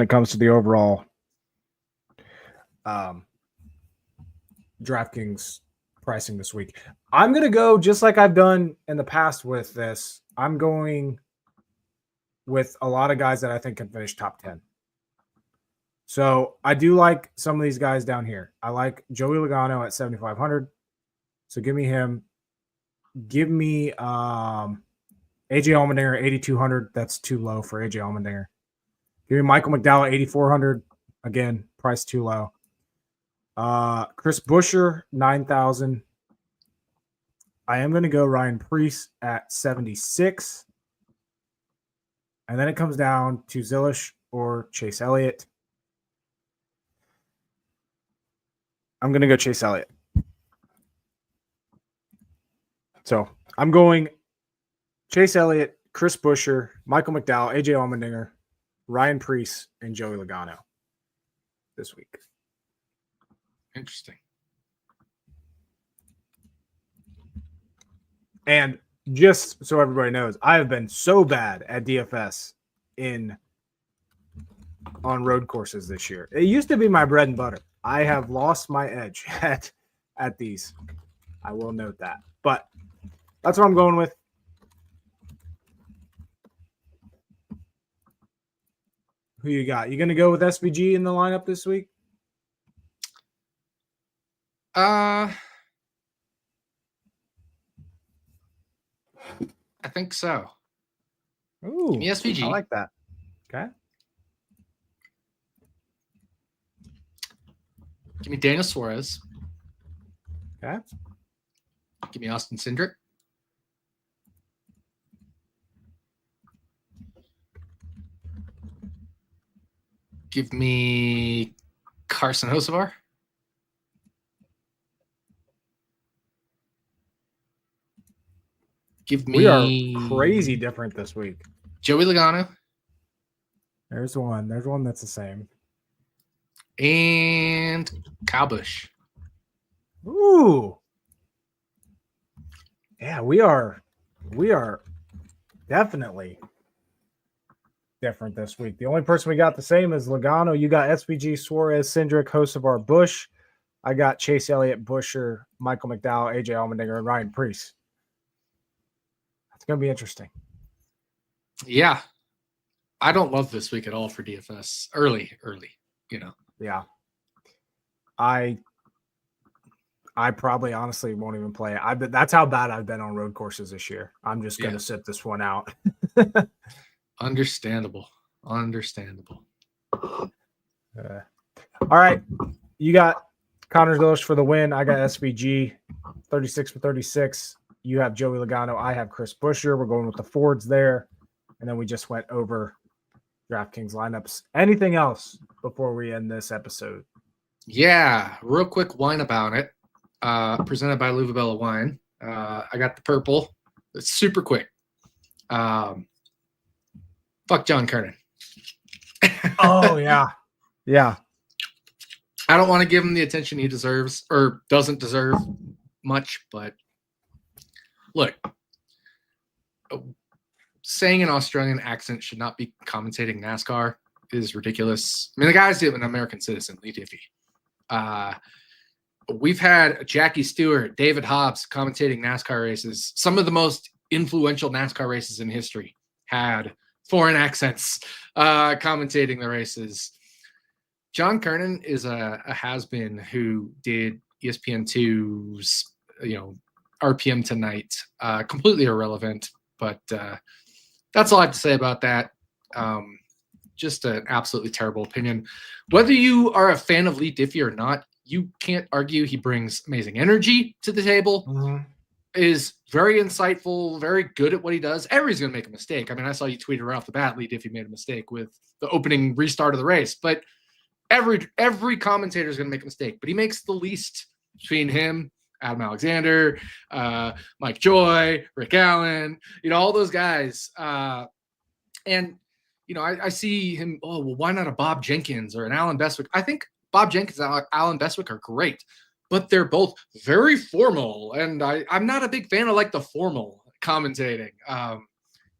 it comes to the overall DraftKings pricing this week, I'm going to go just like I've done in the past with this. I'm going with a lot of guys that I think can finish top 10. So I do like some of these guys down here. I like Joey Logano at 7,500. So give me him. Give me AJ Allmendinger 8,200. That's too low for AJ Allmendinger. Give me Michael McDowell 8,400. Again, price too low. Chris Buescher 9,000. I am going to go Ryan Preece at 76. And then it comes down to Zilish or Chase Elliott. I'm going to go Chase Elliott. So I'm going Chase Elliott, Chris Buescher, Michael McDowell, AJ Allmendinger, Ryan Preece, and Joey Logano this week. Interesting. And just so everybody knows, I have been so bad at DFS on road courses this year. It used to be my bread and butter. I have lost my edge at these. I will note that. But that's what I'm going with. Who you got? You going to go with SVG in the lineup this week? I think so. Ooh, Give me SVG. I like that. Okay. Give me Daniel Suarez. Okay. Give me Austin Cindric. Give me Carson Hocevar. Give me. We are crazy different this week. Joey Logano. There's one. There's one that's the same. And Kyle Busch. Ooh. Yeah, we are definitely different this week. The only person we got the same is Logano. You got SVG, Suarez, Cindric, Hocevar, Busch. I got Chase Elliott, Busher, Michael McDowell, AJ Allmendinger, and Ryan Preece. That's going to be interesting. Yeah. I don't love this week at all for DFS. Early, you know. Yeah. I probably honestly won't even play it. That's how bad I've been on road courses this year. I'm just going to sit this one out. Understandable. All right. You got Connor Dilish for the win. I got SVG 36 for 36. You have Joey Logano. I have Chris Buescher. We're going with the Fords there. And then we just went over DraftKings lineups. Anything else before we end this episode? Yeah. Real quick wine about it. Presented by RotoBaller Wine. I got the purple. It's super quick. Fuck John Kernan. Oh, yeah. Yeah. I don't want to give him the attention he deserves or doesn't deserve much, but look, saying an Australian accent should not be commentating NASCAR is ridiculous. I mean, the guy's an American citizen, Lee Diffie. We've had Jackie Stewart, David Hobbs commentating NASCAR races. Some of the most influential NASCAR races in history had foreign accents commentating the races. John Kernan is a has-been who did ESPN2's, RPM Tonight. Completely irrelevant, but that's all I have to say about that. Just an absolutely terrible opinion. Whether you are a fan of Lee Diffie or not, you can't argue he brings amazing energy to the table, is very insightful, very good at what he does. Everybody's going to make a mistake. I mean, I saw you tweet right off the bat, Lee Diffie made a mistake with the opening restart of the race, but every commentator is going to make a mistake, but he makes the least between him, Adam Alexander, Mike Joy, Rick Allen, all those guys. And I see him, why not a Bob Jenkins or an Alan Bestwick? I think Bob Jenkins and Alan Bestwick are great, but they're both very formal. And I'm not a big fan of the formal commentating.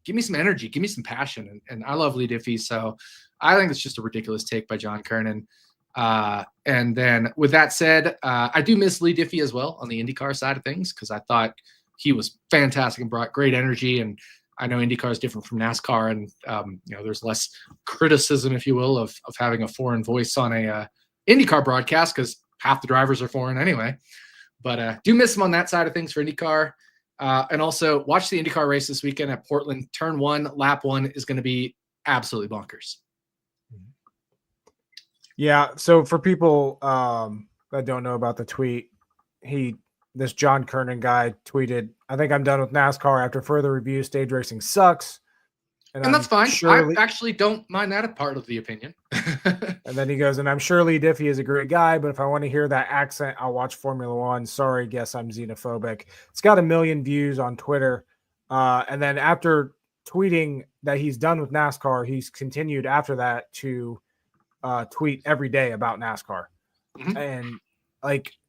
Give me some energy, give me some passion. And I love Lee Diffie. So I think it's just a ridiculous take by John Kernan. And then with that said, I do miss Lee Diffie as well on the IndyCar side of things, because I thought he was fantastic and brought great energy. And I know IndyCar is different from NASCAR, and there's less criticism, if you will, of having a foreign voice on a IndyCar broadcast, because half the drivers are foreign anyway. But do miss him on that side of things for IndyCar. And also watch the IndyCar race this weekend at Portland. Turn 1, lap 1 is going to be absolutely bonkers. Yeah. So for people that don't know about the tweet, this John Kernan guy tweeted, "I think I'm done with NASCAR after further review. Stage racing sucks." And that's fine. I actually don't mind that part of the opinion. And then he goes, "And I'm sure Lee Diffie is a great guy, but if I want to hear that accent, I'll watch Formula One. Sorry, guess I'm xenophobic." It's got 1 million views on Twitter. And then after tweeting that he's done with NASCAR, he's continued after that to tweet every day about NASCAR. Mm-hmm. And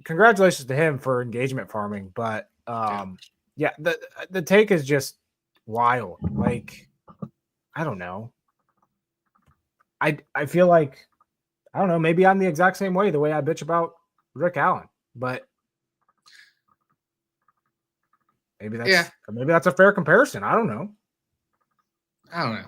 congratulations to him for engagement farming. But the take is just wild. I don't know. I feel like, I don't know, maybe I'm the exact same way, the way I bitch about Rick Allen, but maybe that's a fair comparison. I don't know. I don't know.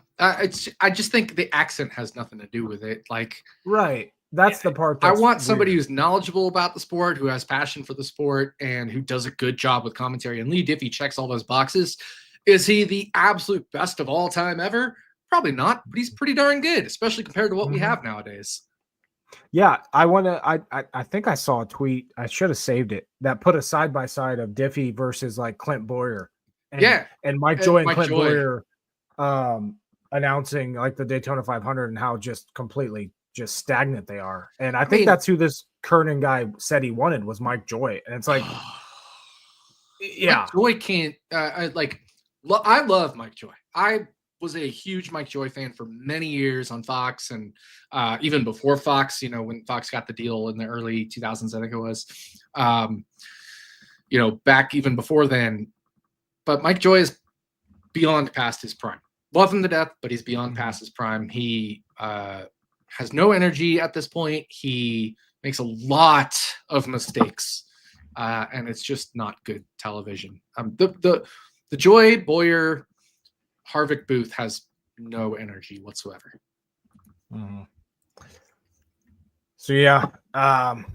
I just think the accent has nothing to do with it. Like, right. That's the part. I That's want somebody weird. who's knowledgeable about the sport, who has passion for the sport, and who does a good job with commentary. And Lee Diffie checks all those boxes. Is he the absolute best of all time ever? Probably not, but he's pretty darn good, especially compared to what we have nowadays. Yeah, I think I saw a tweet. I should have saved it that put a side by side of Diffie versus like Clint Boyer. And Mike Joy and Mike Clint Joy. Boyer announcing like the Daytona 500 and how just completely just stagnant they are. And I think that's who this Kernan guy said he wanted was Mike Joy. And it's like, yeah, Mike Joy can't I love Mike Joy. I was a huge Mike Joy fan for many years on Fox, and even before Fox, when Fox got the deal in the early 2000s, I think it was, back even before then. But Mike Joy is beyond past his prime. Love him to death, but he's beyond past his prime. He has no energy at this point. He makes a lot of mistakes, and it's just not good television. The Joy, Boyer, Harvick booth has no energy whatsoever. So yeah, I'm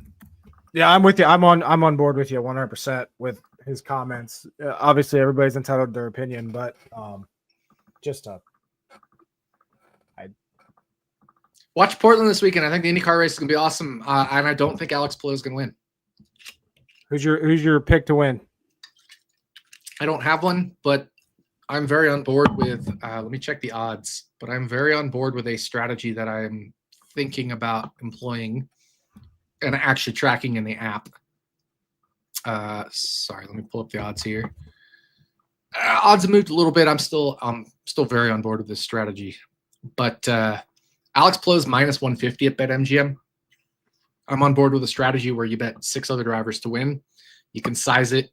with you. I'm on board with you 100% with his comments. Obviously, everybody's entitled to their opinion, but watch Portland this weekend. I think the IndyCar race is gonna be awesome, and I don't think Alex Palou is gonna win. Who's your pick to win? I don't have one, but I'm very on board with, let me check the odds, but I'm very on board with a strategy that I'm thinking about employing and actually tracking in the app. Sorry, let me pull up the odds here. Odds have moved a little bit. I'm still very on board with this strategy, but Alex Palou minus 150 at BetMGM. I'm on board with a strategy where you bet 6 other drivers to win. You can size it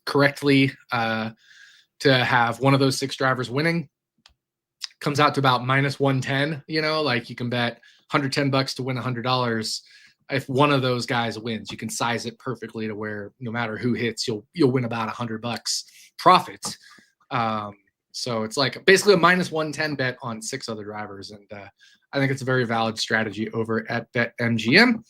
correctly to have one of those 6 drivers winning. Comes out to about minus 110. Like you can bet $110 to win $100. If one of those guys wins, you can size it perfectly to where no matter who hits, you'll win about $100 profit. So it's like basically a minus 110 bet on 6 other drivers, and I think it's a very valid strategy over at BetMGM.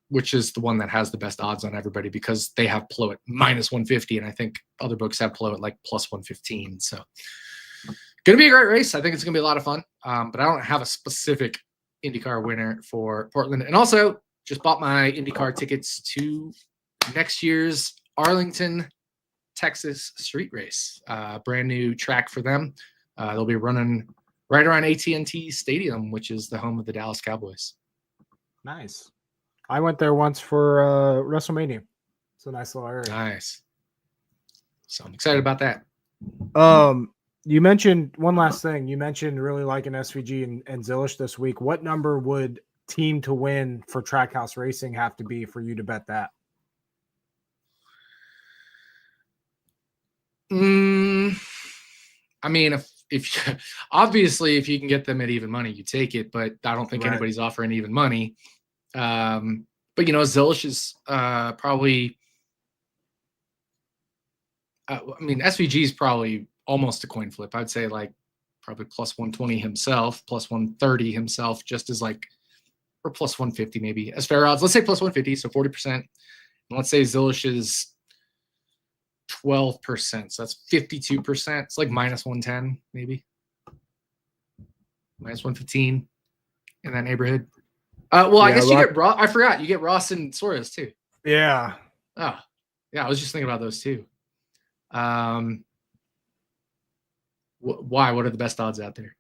Which is the one that has the best odds on everybody because they have Palou at minus 150, and I think other books have Palou at like plus 115. So going to be a great race. I think it's going to be a lot of fun, but I don't have a specific IndyCar winner for Portland. And also just bought my IndyCar tickets to next year's Arlington, Texas street race, brand new track for them. They'll be running right around AT&T Stadium, which is the home of the Dallas Cowboys. Nice. I went there once for WrestleMania. It's a nice little area. Nice. So I'm excited about that. You mentioned one last thing. You mentioned really liking SVG and Zilish this week. What number would team to win for Trackhouse Racing have to be for you to bet that? I mean, if obviously if you can get them at even money, you take it. But I don't think anybody's offering even money. But Zilish is probably. SVG is probably almost a coin flip. I'd say like probably plus 120 himself, plus 130 himself, just as like, or plus 150 maybe as fair odds. Let's say plus 150, so 40%. And let's say Zilish is 12%, so that's 52%. It's like minus 110 maybe, minus 115 in that neighborhood. I guess you get Ross. I forgot you get Ross and Suarez too. Yeah. Oh, yeah. I was just thinking about those too. Why? What are the best odds out there?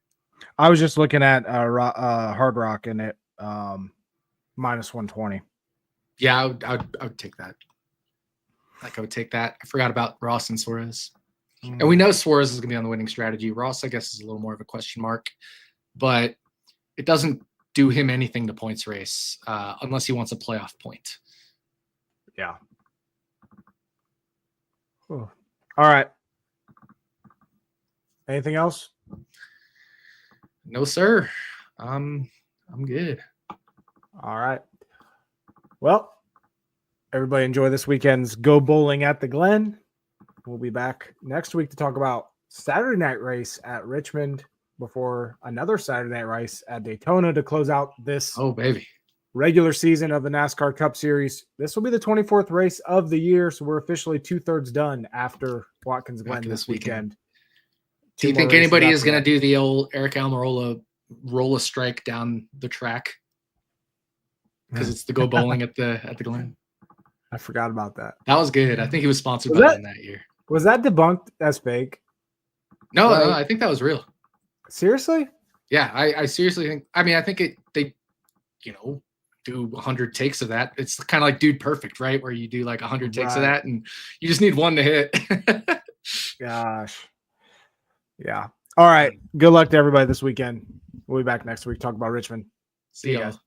I was just looking at Hard Rock and it minus 120. Yeah, I would take that. I would take that. I forgot about Ross and Suarez. And we know Suarez is going to be on the winning strategy. Ross, I guess, is a little more of a question mark. But it doesn't do him anything to points race unless he wants a playoff point. Yeah. All right. Anything else? No, sir. I'm good. All right. Well, everybody enjoy this weekend's Go Bowling at the Glen. We'll be back next week to talk about Saturday night race at Richmond before another Saturday night race at Daytona to close out this Oh, baby. regular season of the NASCAR Cup Series. This will be the 24th race of the year, so we're officially 2/3 done after Watkins Glen After this this weekend. weekend. Do you Two more think races anybody is after going to that. do the old Eric Almirola roll a strike down the track? Because it's the go bowling at the Glen. I forgot about that. That was good. I think he was sponsored Was by that- them that year. Was that debunked as fake? No, Right. I think that was real. Seriously? Yeah, I seriously think. I mean, I think they, do 100 takes of that. It's kind of like Dude Perfect, right? Where you do like 100 takes of Right. that, and you just need one to hit. Gosh. Yeah. All right. Good luck to everybody this weekend. We'll be back next week. Talk about Richmond. See you y'all. guys.